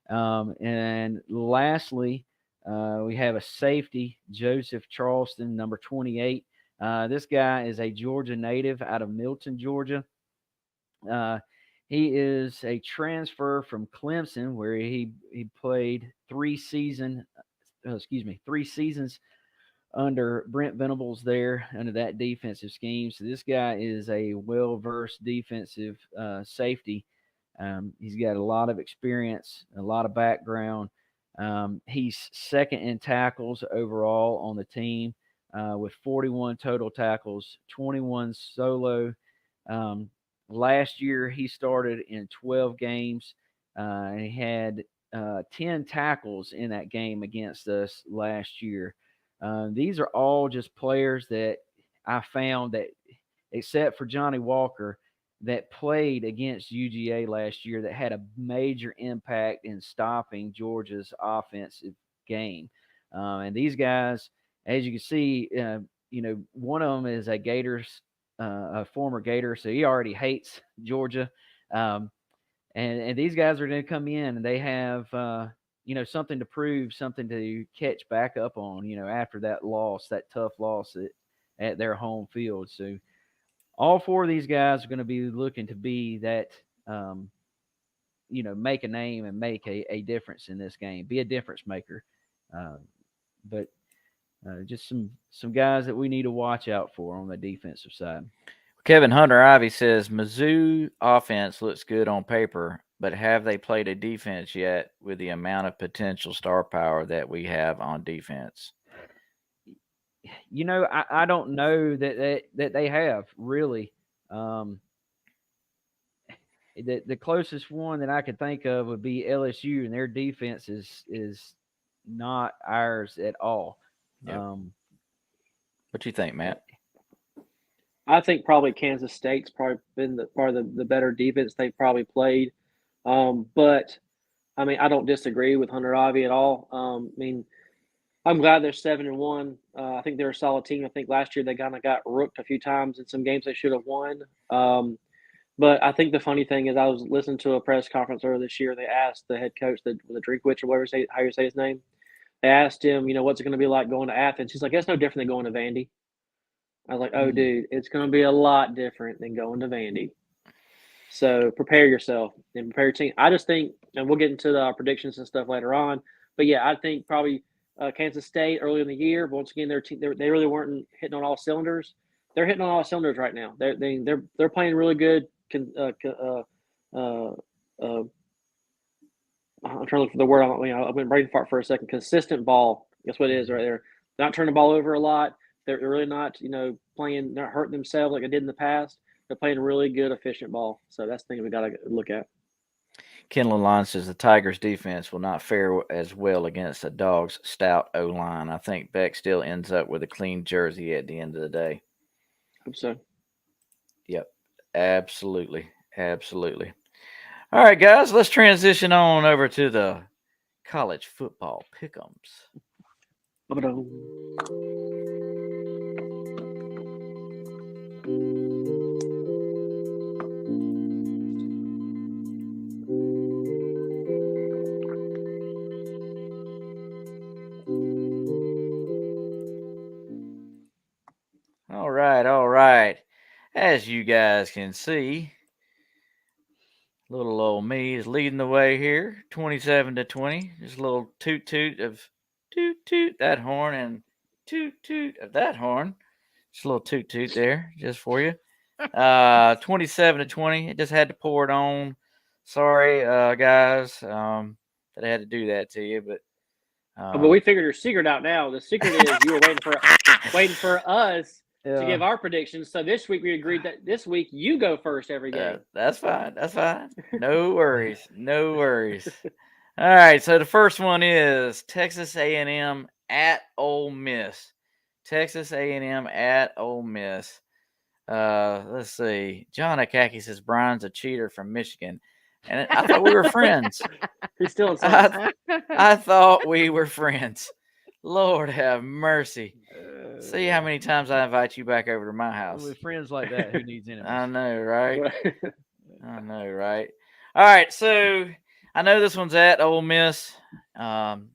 And lastly, we have a safety, Joseph Charleston, number 28. This guy is a Georgia native out of Milton, Georgia. He is a transfer from Clemson, where he played 3 seasons under Brent Venables there under that defensive scheme. So this guy is a well-versed defensive safety. He's got a lot of experience, a lot of background. He's second in tackles overall on the team with 41 total tackles, 21 solo. Last year, he started in 12 games, and he had 10 tackles in that game against us last year. These are all just players that I found that, except for Johnny Walker, that played against UGA last year that had a major impact in stopping Georgia's offensive game. And these guys, as you can see, one of them is a former Gator, so he already hates Georgia. And these guys are going to come in and they have, something to prove, something to catch back up on, after that loss, that tough loss at their home field. So all 4 of these guys are going to be looking to be that, make a name and make a difference in this game, be a difference maker. But just some guys that we need to watch out for on the defensive side. Kevin Hunter Ivy says Mizzou offense looks good on paper, but have they played a defense yet with the amount of potential star power that we have on defense? I don't know that they have really. The closest one that I could think of would be LSU, and their defense is not ours at all. Yep. What do you think, Matt? I think probably Kansas State's probably been the better defense they've probably played. But I mean, I don't disagree with Hunter Ivy at all. I'm glad they're 7-1. I think they're a solid team. I think last year they kind of got rooked a few times in some games they should have won. But I think the funny thing is, I was listening to a press conference earlier this year. They asked the head coach, the Drinkwitz or whatever how you say his name. They asked him, what's it going to be like going to Athens? He's like, it's no different than going to Vandy. I was like, oh, dude, it's going to be a lot different than going to Vandy. So prepare yourself and prepare your team. I just think, and we'll get into the predictions and stuff later on, but yeah, I think probably Kansas State early in the year. But once again, they really weren't hitting on all cylinders. They're hitting on all cylinders right now. They're playing really good. I'm trying to look for the word. I've been brain fart for a second. Consistent ball. That's what it is right there. They're not turning the ball over a lot. They're really not, playing, not hurting themselves like they did in the past. They're playing really good, efficient ball. So that's the thing we got to look at. Ken Lalonde says the Tigers' defense will not fare as well against the Dogs' stout O-line. I think Beck still ends up with a clean jersey at the end of the day. Hope so. Yep, absolutely. Absolutely. All right, guys, let's transition on over to the college football pick'ems. All right. As you guys can see, little old me is leading the way here, 27-20. Just a little toot toot of toot that horn and toot of that horn. Just a little toot toot there, just for you. 27-20. It just had to pour it on. Sorry, guys, that I had to do that to you, but we figured your secret out now. The secret is you were waiting for us to give our predictions. So this week we agreed that this week you go first every game. That's fine. No worries. All right, so the first one is Texas A&M at Ole Miss. Texas A&M at Ole Miss. Let's see. John Akaki says Brian's a cheater from Michigan, and I thought we were friends. He's still I thought we were friends. Lord have mercy. See how many times I invite you back over to my house. With friends like that, who needs enemies? I know, right? I know, right? All right, so I know this one's at Ole Miss. I'm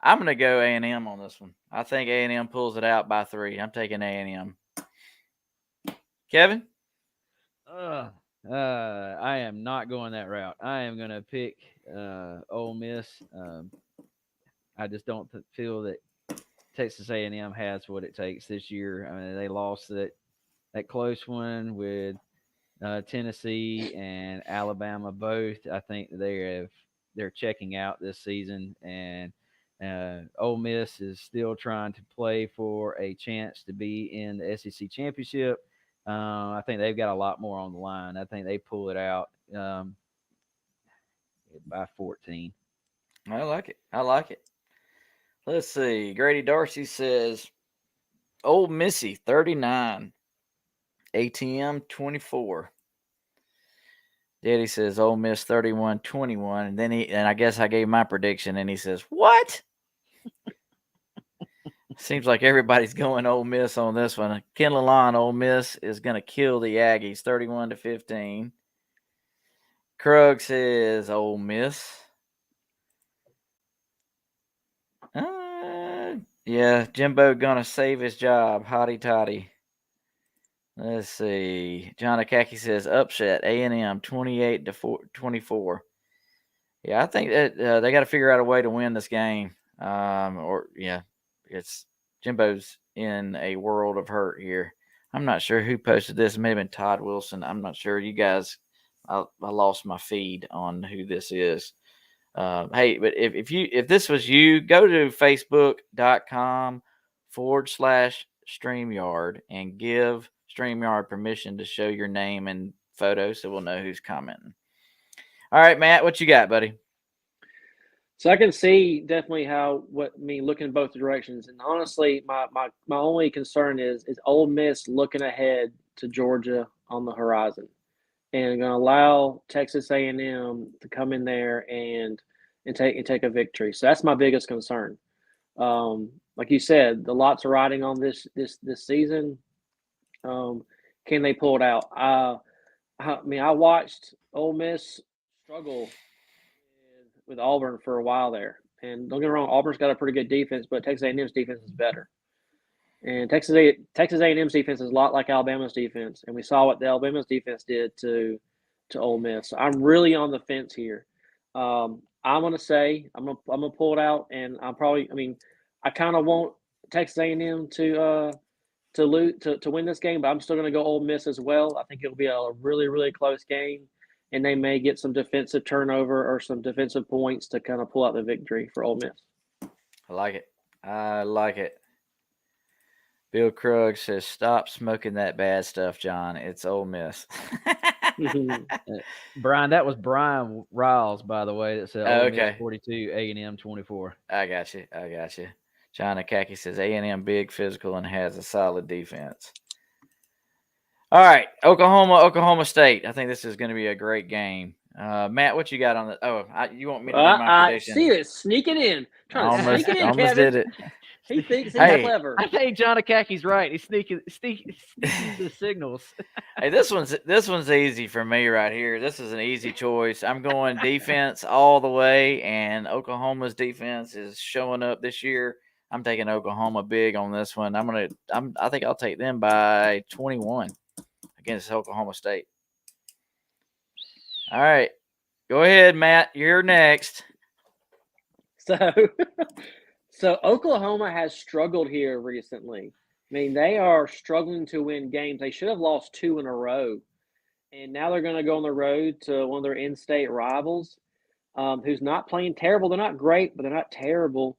going to go A&M on this one. I think A&M pulls it out by 3. I'm taking A&M. Kevin? I am not going that route. I am going to pick Ole Miss. I just don't feel that Texas A&M has what it takes this year. I mean, they lost that close one with Tennessee and Alabama both. I think they're checking out this season, and Ole Miss is still trying to play for a chance to be in the SEC championship. I think they've got a lot more on the line. I think they pull it out by 14. I like it. I like it. Let's see. Grady Darcy says Ole Missy 39, ATM 24. Daddy says Ole Miss 31-21, and then I guess I gave my prediction, and he says, "What?" Seems like everybody's going Ole Miss on this one. Ken Lalonde, Ole Miss is going to kill the Aggies 31-15. Krug says Ole Miss. Yeah, Jimbo gonna save his job. Hotty toddy. Let's see. John Akaki says upset A&M 28-24. Yeah, I think that they got to figure out a way to win this game. It's Jimbo's in a world of hurt here. I'm not sure who posted this. It may have been Todd Wilson. I'm not sure. You guys, I lost my feed on who this is. Hey, but if this was you, go to facebook.com/StreamYard and give StreamYard permission to show your name and photo so we'll know who's commenting. All right, Matt, what you got, buddy? So I can see definitely looking both directions. And honestly, my only concern is Ole Miss looking ahead to Georgia on the horizon and going to allow Texas A&M to come in there and take a victory. So that's my biggest concern. Like you said, the lots are riding on this season. Can they pull it out? I watched Ole Miss struggle with Auburn for a while there. And don't get me wrong, Auburn's got a pretty good defense, but Texas A&M's defense is better. And Texas A&M's defense is a lot like Alabama's defense, and we saw what the Alabama's defense did to Ole Miss. So I'm really on the fence here. I'm gonna say I'm gonna pull it out, and I kind of want Texas A&M to win this game, but I'm still gonna go Ole Miss as well. I think it'll be a really, really close game, and they may get some defensive turnover or some defensive points to kind of pull out the victory for Ole Miss. I like it. Bill Krug says, "Stop smoking that bad stuff, John. It's Ole Miss." Brian, that was Brian Riles, by the way, that said Ole okay. Miss 42, A&M 24. I got you. John Akaki says A&M big, physical, and has a solid defense. All right, Oklahoma State. I think this is going to be a great game. Matt, what you got on the? You want me to do my prediction? I see it sneaking in. Trying to sneak it in, almost Kevin. did it. He thinks he's clever. I think John Akaki's right. He's sneaking the signals. Hey, this one's easy for me right here. This is an easy choice. I'm going defense all the way, and Oklahoma's defense is showing up this year. I'm taking Oklahoma big on this one. I think I'll take them by 21 against Oklahoma State. All right, go ahead, Matt. You're next. So Oklahoma has struggled here recently. I mean, they are struggling to win games. They should have lost 2 in a row. And now they're going to go on the road to one of their in-state rivals, who's not playing terrible. They're not great, but they're not terrible.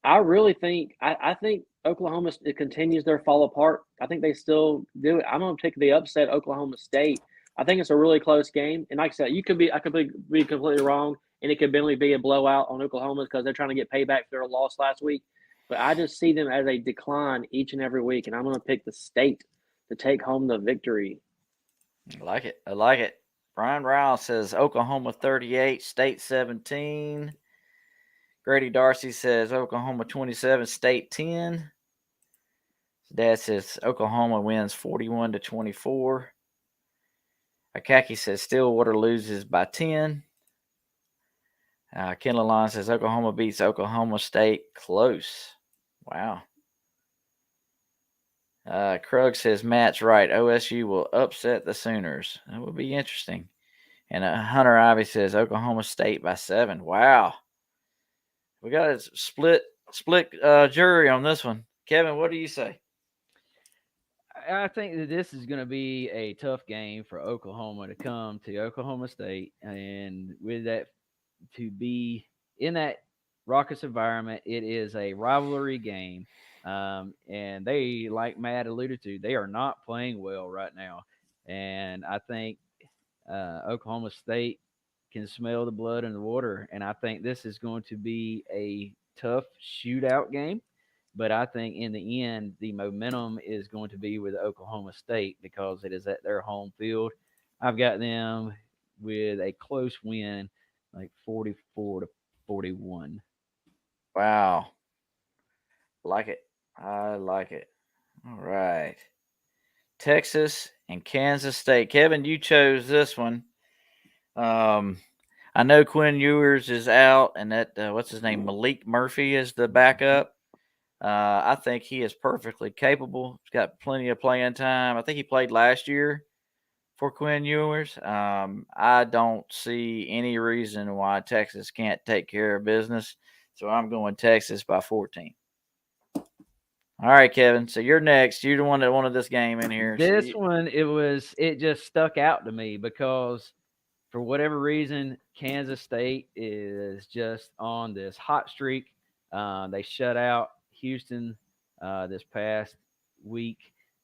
I really think I think Oklahoma continues their fall apart. I think they still do it. I'm going to take the upset Oklahoma State. I think it's a really close game. And like I said, I could be completely wrong. and it could only be a blowout on Oklahoma because they're trying to get payback for their loss last week. But I just see them as a decline each and every week, and I'm going to pick the State to take home the victory. I like it. I like it. Brian Ryle says Oklahoma 38, State 17. Grady Darcy says Oklahoma 27, State 10. Dad says Oklahoma wins 41-24. Akaki says Stillwater loses by 10. Ken Lalonde says Oklahoma beats Oklahoma State close. Wow. Krug says Matt's right. OSU will upset the Sooners. That would be interesting. And Hunter Ivy says Oklahoma State by 7. Wow. We got a split jury on this one. Kevin, what do you say? I think that this is going to be a tough game for Oklahoma to come to Oklahoma State, and with that, to be in that raucous environment, it is a rivalry game, and they, like Matt alluded to, they are not playing well right now, and I think Oklahoma State can smell the blood in the water, and I think this is going to be a tough shootout game. But I think in the end, the momentum is going to be with Oklahoma State because it is at their home field. I've got them with a close win, like 44-41. Wow. Like it. I like it. All right. Texas and Kansas State. Kevin, you chose this one. I know Quinn Ewers is out, and that what's his name, Malik Murphy is the backup. I think he is perfectly capable. He's got plenty of playing time. I think he played last year for Quinn Ewers. I don't see any reason why Texas can't take care of business. So I'm going Texas by 14. All right, Kevin. So you're next. You're the one that wanted this game in here. This one, it just stuck out to me because for whatever reason, Kansas State is just on this hot streak. They shut out Houston this past week,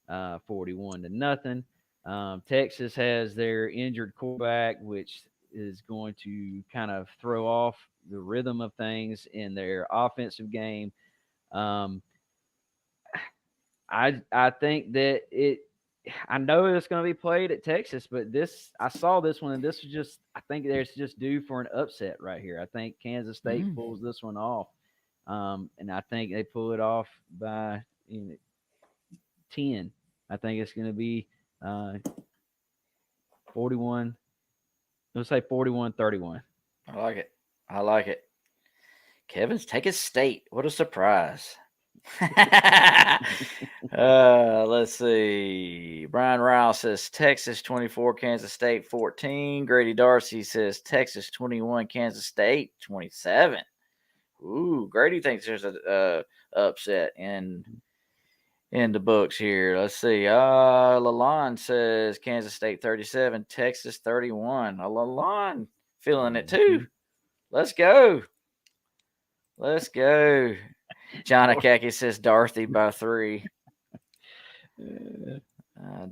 41-0. Texas has their injured quarterback, which is going to kind of throw off the rhythm of things in their offensive game. I think that I know it's going to be played at Texas, but I saw this one, and this was just, I think there's just due for an upset right here. I think Kansas State pulls this one off. And I think they pull it off by 10. I think it's going to be 41. Let's say 41-31. I like it. I like it. Kevin's taking State. What a surprise. Let's see. Brian Ryle says Texas 24, Kansas State 14. Grady Darcy says Texas 21, Kansas State 27. Ooh, Grady thinks there's a upset in the books here. Let's see. Lalonde says Kansas State 37, Texas 31. Lalonde feeling it too. Let's go. Let's go. John Akaki says Dorothy by 3.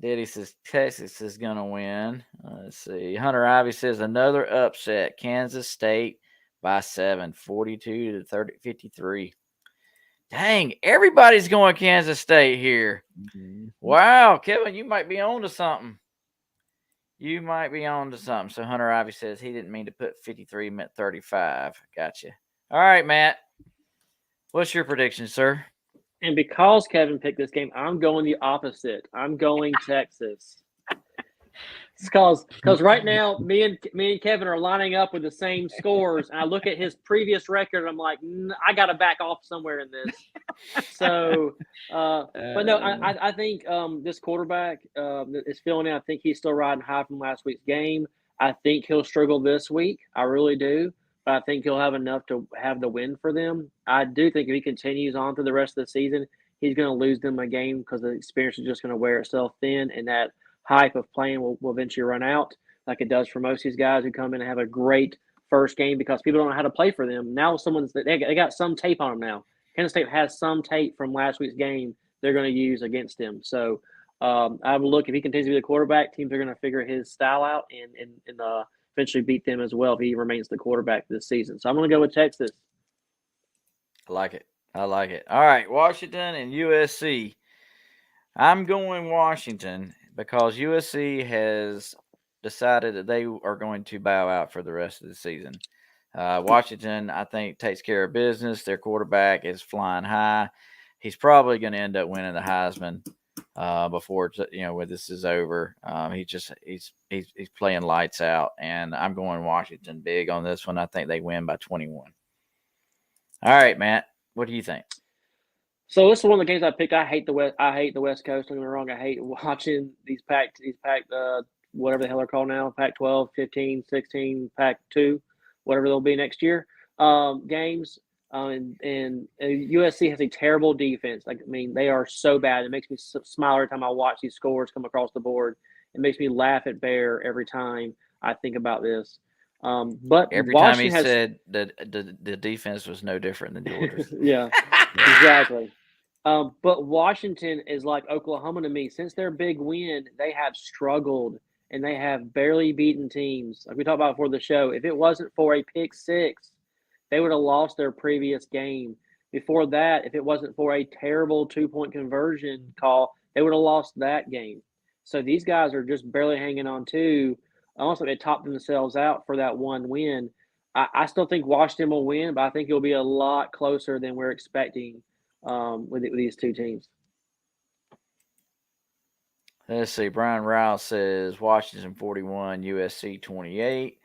Diddy says Texas is going to win. Let's see. Hunter Ivy says another upset. Kansas State by 7, 42-53. Dang, everybody's going Kansas State here. Wow, Kevin, you might be on to something. You might be on to something. So Hunter Ivy says he didn't mean to put 53, meant 35. Gotcha. All right, Matt. What's your prediction, sir? And because Kevin picked this game, I'm going the opposite. I'm going Texas. Because right now, me and Kevin are lining up with the same scores, and I look at his previous record, and I'm like, I got to back off somewhere in this. So, but no, I think this quarterback is filling in. I think he's still riding high from last week's game. I think he'll struggle this week. I really do. But I think he'll have enough to have the win for them. I do think if he continues on through the rest of the season, he's going to lose them a game because the experience is just going to wear itself thin, and that hype of playing will eventually run out like it does for most of these guys who come in and have a great first game because people don't know how to play for them. Now they got some tape on them now. Kansas State has some tape from last week's game they're going to use against him. So I would look, if he continues to be the quarterback, teams are going to figure his style out. And if eventually beat them as well if he remains the quarterback this season. So I'm going to go with Texas. I like it. I like it. All right, Washington and USC. I'm going Washington because USC has decided that they are going to bow out for the rest of the season. Washington, I think, takes care of business. Their quarterback is flying high. He's probably going to end up winning the Heisman before when this is over. He's playing lights out, and I'm going Washington big on this one. I think they win by 21. All right, Matt, what do you think? So this is one of the games I picked. I hate the West Coast. Don't get me wrong. I hate watching these pack whatever the hell they're called now, Pac-12, 15, 16, Pac-2, whatever they'll be next year. Games. And USC has a terrible defense. They are so bad. It makes me smile every time I watch these scores come across the board. It makes me laugh at Bear every time I think about this. But every Washington time he said that the defense was no different than Georgia's. Yeah, exactly. But Washington is like Oklahoma to me. Since their big win, they have struggled and they have barely beaten teams. Like we talked about before the show, if it wasn't for a pick six, they would have lost their previous game. Before that, if it wasn't for a terrible 2-point conversion call, they would have lost that game. So these guys are just barely hanging on to. Almost like they topped themselves out for that one win. I still think Washington will win, but I think it'll be a lot closer than we're expecting with these two teams. Let's see. Brian Rouse says Washington 41, USC 28.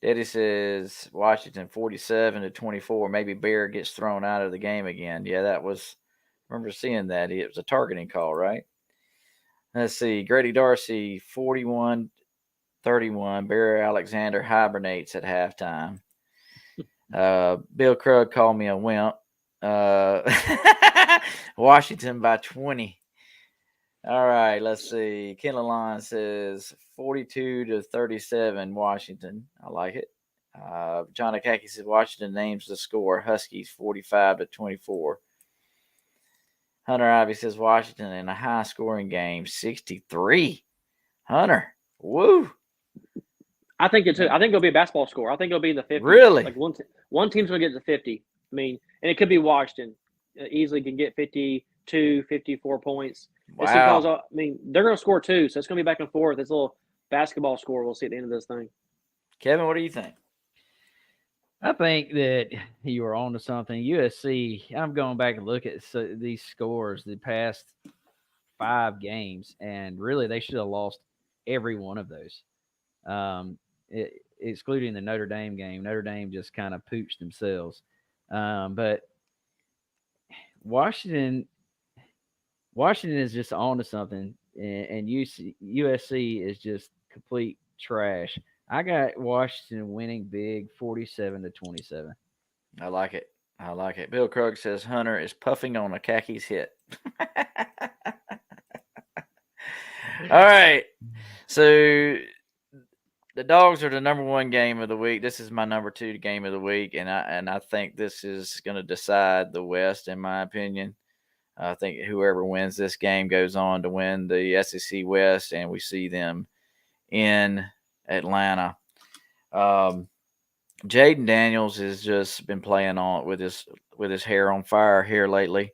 Daddy says Washington 47-24. Maybe Bear gets thrown out of the game again. Yeah, I remember seeing that. It was a targeting call, right? Let's see. Grady Darcy 41-31. Bear Alexander hibernates at halftime. Bill Krug called me a wimp. Washington by 20. All right, let's see. Ken Lalonde says 42-37 Washington. I like it. John Akaki says Washington names the score. Huskies 45-24. Hunter Ivy says Washington in a high-scoring game, 63. Hunter, woo. I think it's. I think it'll be a basketball score. I think it'll be in the 50s. Really? Like one team's going to get to 50. And it could be Washington. Easily can get 52, 54 points. Wow. They're going to score too, so it's going to be back and forth. It's a little basketball score we'll see at the end of this thing. Kevin, what do you think? I think that you were on to something. USC, I'm going back and look at these scores the past 5 games, and really they should have lost every one of those. Excluding the Notre Dame game. Notre Dame just kind of pooched themselves. But Washington is just on to something, and USC is just complete trash. I got Washington winning big 47-27. I like it. I like it. Bill Krug says Hunter is puffing on a khakis hit. All right. So the Dogs are the number 1 game of the week. This is my number 2 game of the week, and I think this is going to decide the West, in my opinion. I think whoever wins this game goes on to win the SEC West, and we see them in Atlanta. Jaden Daniels has just been playing on with his hair on fire here lately.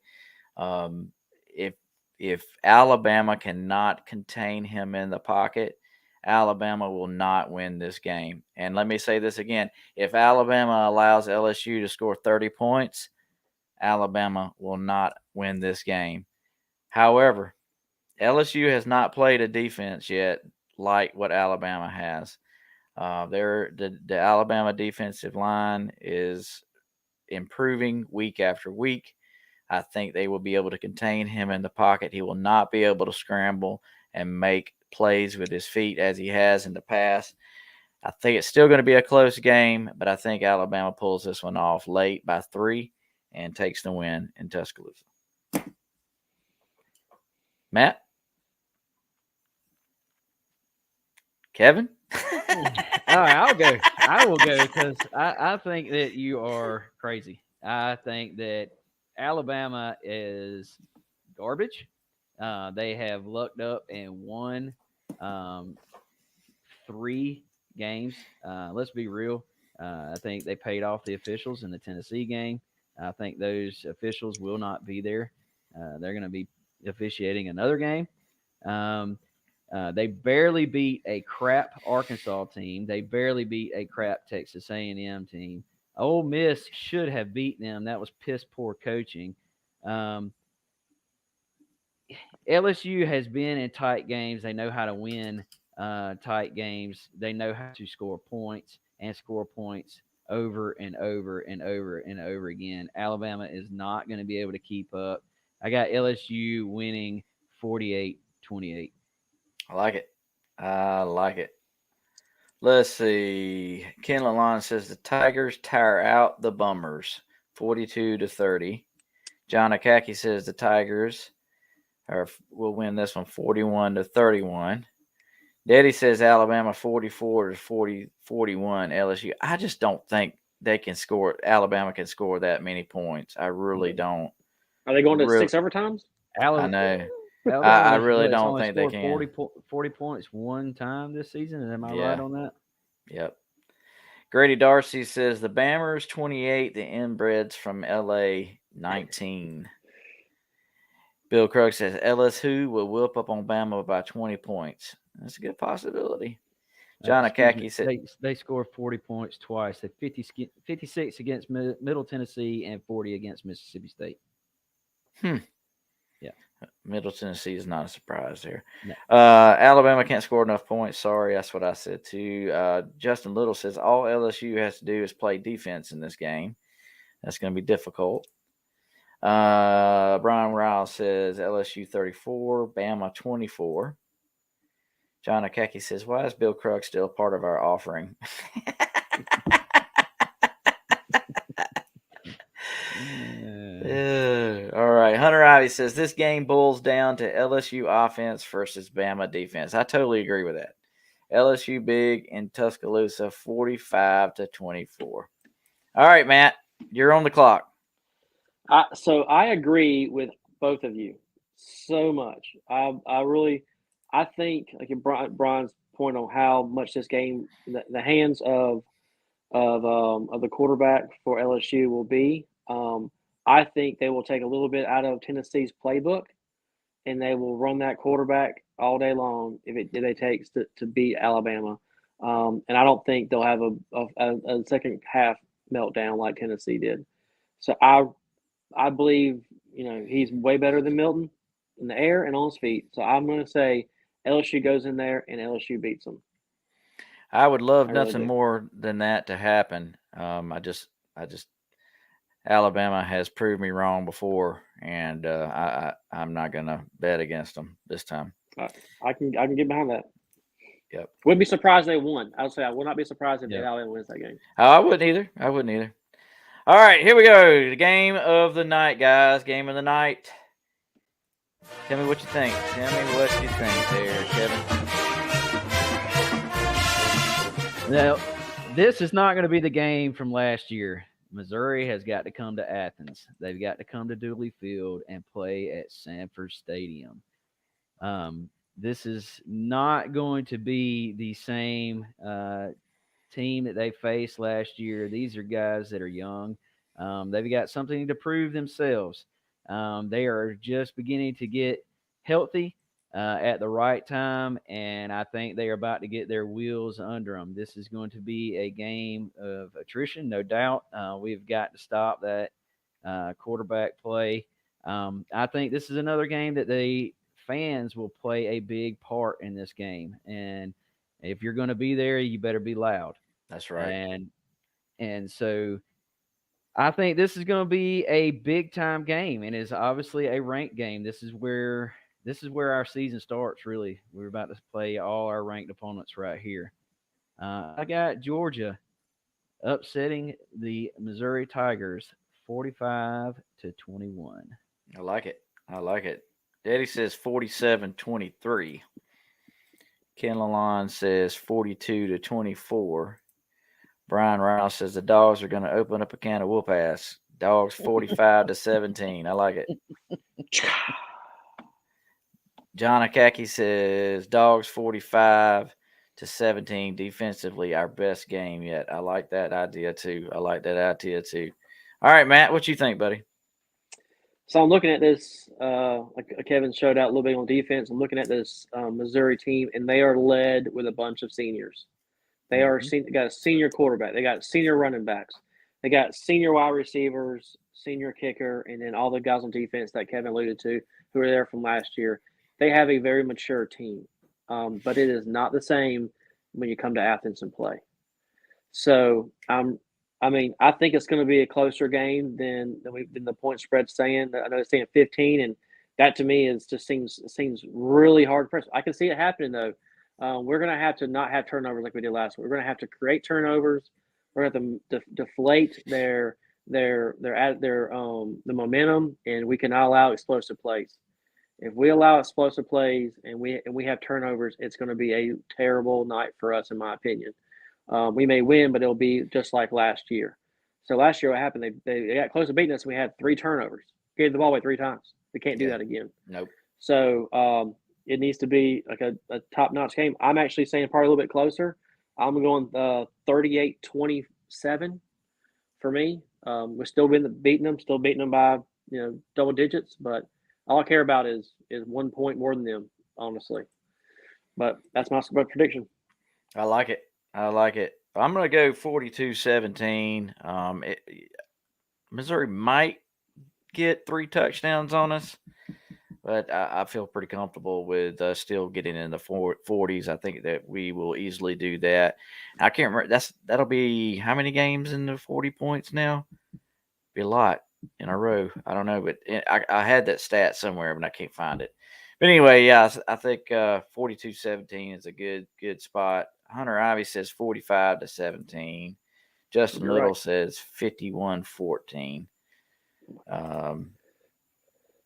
If Alabama cannot contain him in the pocket, Alabama will not win this game. And let me say this again. If Alabama allows LSU to score 30 points, Alabama will not win this game. However, LSU has not played a defense yet like what Alabama has. The Alabama defensive line is improving week after week. I think they will be able to contain him in the pocket. He will not be able to scramble and make plays with his feet as he has in the past. I think it's still going to be a close game, but I think Alabama pulls this one off late by 3 and takes the win in Tuscaloosa. Matt? Kevin? All right, I'll go. I will go because I think that you are crazy. I think that Alabama is garbage. They have lucked up and won 3 games. Let's be real. I think they paid off the officials in the Tennessee game. I think those officials will not be there. They're going to be officiating another game. They barely beat a crap Arkansas team. They barely beat a crap Texas A&M team. Ole Miss should have beaten them. That was piss poor coaching. LSU has been in tight games. They know how to win tight games. They know how to score points over and over and over and over again. Alabama is not going to be able to keep up. I got LSU winning 48-28. I like it. I like it. Let's see. Ken Lalonde says the Tigers tire out the Bummers 42-30. John Akaki says the Tigers will win this one 41-31. Daddy says Alabama 44-41 LSU. I just don't think they can score. Alabama can score that many points. I really don't. Are they going to 6 overtimes? I know. I really don't think they can. 40 points one time this season. Am I right on that? Yep. Grady Darcy says the Bammers 28, the inbreds from LA 19. Bill Krug says LSU will whip up on Bama by 20 points. That's a good possibility. John Akaki said they scored 40 points twice. They 56 against Middle Tennessee and 40 against Mississippi State. Yeah. Middle Tennessee is not a surprise there. No. Alabama can't score enough points. Sorry, that's what I said too. Justin Little says all LSU has to do is play defense in this game. That's going to be difficult. Brian Riles says LSU 34, Bama 24. John Akaki says, why is Bill Krug still part of our offering? All right. Hunter Ivy says this game boils down to LSU offense versus Bama defense. I totally agree with that. LSU big in Tuscaloosa 45-24. All right, Matt, you're on the clock. So I agree with both of you so much. I think like Brian's point on how much this game, the hands of the quarterback for LSU will be. I think they will take a little bit out of Tennessee's playbook, and they will run that quarterback all day long if it takes to beat Alabama. And I don't think they'll have a second half meltdown like Tennessee did. So I believe he's way better than Milton in the air and on his feet. So I'm going to say LSU goes in there and LSU beats them. I would love nothing more than that to happen. I just Alabama has proved me wrong before, and I'm not going to bet against them this time. I can get behind that. Yep. Wouldn't be surprised they won. I would say I would not be surprised if Alabama wins that game. I wouldn't either. All right, here we go. The game of the night, guys. Game of the night. Tell me what you think. There, Kevin. Now, this is not going to be the game from last year. Missouri has got to come to Athens. They've got to come to Dooley Field and play at Sanford Stadium. This is not going to be the same team that they faced last year. These are guys that are young. They've got something to prove themselves. They are just beginning to get healthy at the right time, and I think they are about to get their wheels under them. This is going to be a game of attrition, no doubt. We've got to stop that quarterback play. I think this is another game that the fans will play a big part in this game, and if you're going to be there, you better be loud. That's right. And so I think this is going to be a big time game, and it's obviously a ranked game. This is where our season starts. Really, we're about to play all our ranked opponents right here. I got Georgia upsetting the Missouri Tigers 45-21. I like it. Daddy says 47-23. Ken Lalonde says 42-24. Brian Rouse says the Dogs are going to open up a can of whoop ass. Dogs 45-17. I like it. John Akaki says Dogs 45, 17. Defensively, our best game yet. I like that idea too. All right, Matt, what you think, buddy? So I'm looking at this, like Kevin showed out a little bit on defense. I'm looking at this Missouri team, and they are led with a bunch of seniors. They got a senior quarterback. They got senior running backs. They got senior wide receivers, senior kicker, and then all the guys on defense that Kevin alluded to who are there from last year. They have a very mature team, but it is not the same when you come to Athens and play. So I think it's going to be a closer game than the point spread's saying. I know it's saying 15, and that to me seems really hard pressed. I can see it happening though. We're going to have to not have turnovers like we did last week. We're going to have to create turnovers. We're going to have to deflate their the momentum, and we cannot allow explosive plays. If we allow explosive plays and we have turnovers, it's going to be a terrible night for us, in my opinion. We may win, but it'll be just like last year. So last year, what happened? They got close to beating us. And we had 3 turnovers. Gave the ball away 3 times. We can't do that again. Nope. So it needs to be like a top-notch game. I'm actually saying probably a little bit closer. I'm going 38-27 for me. We're still beating them by double digits, but all I care about is 1 point more than them, honestly. But that's my prediction. I like it. I'm going to go 42-17. Missouri might get 3 touchdowns on us, but I feel pretty comfortable with still getting in the 40s. I think that we will easily do that. I can't remember. That'll be how many games in the 40 points now? Be a lot in a row. I don't know, but I had that stat somewhere, but I can't find it. But anyway, yeah, I think 42-17 is a good spot. Hunter Ivy says 45-17. Justin Little says 51-14.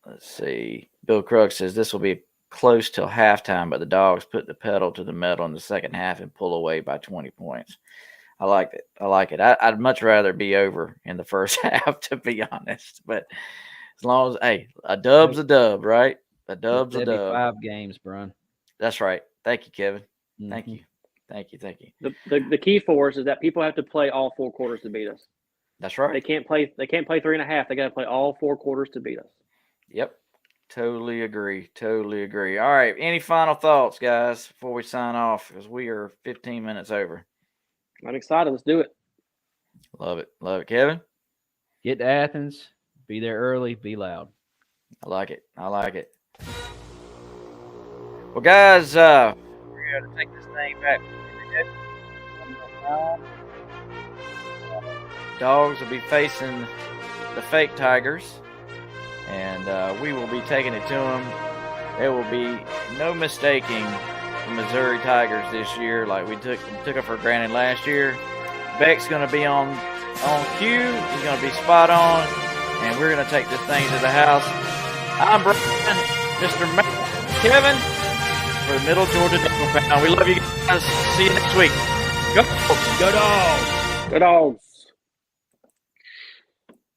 Let's see. Bill Krug says this will be close till halftime, but the Dogs put the pedal to the metal in the second half and pull away by 20 points. I like it. I'd much rather be over in the first half, to be honest. But as long as, a dub's a dub, right? A dub's a dub. 5 games, Brian. That's right. Thank you, Kevin. Mm-hmm. Thank you. The key for us is that people have to play all 4 quarters to beat us. That's right. They can't play 3.5. They got to play all 4 quarters to beat us. Yep. Totally agree. All right. Any final thoughts, guys, before we sign off? Because we are 15 minutes over. I'm excited. Let's do it. Love it. Kevin? Get to Athens. Be there early. Be loud. I like it. Well, guys, we're going to take this thing back. Dogs will be facing the fake Tigers, and we will be taking it to them. There will be no mistaking the Missouri Tigers this year like we took it for granted last year. Beck's going to be on cue. He's going to be spot on, and we're going to take this thing to the house. I'm Brian, Mr. Matt, Kevin, for the Middle Georgia Devil Pound. We love you guys. See you next week. Go Dogs! Go Dogs!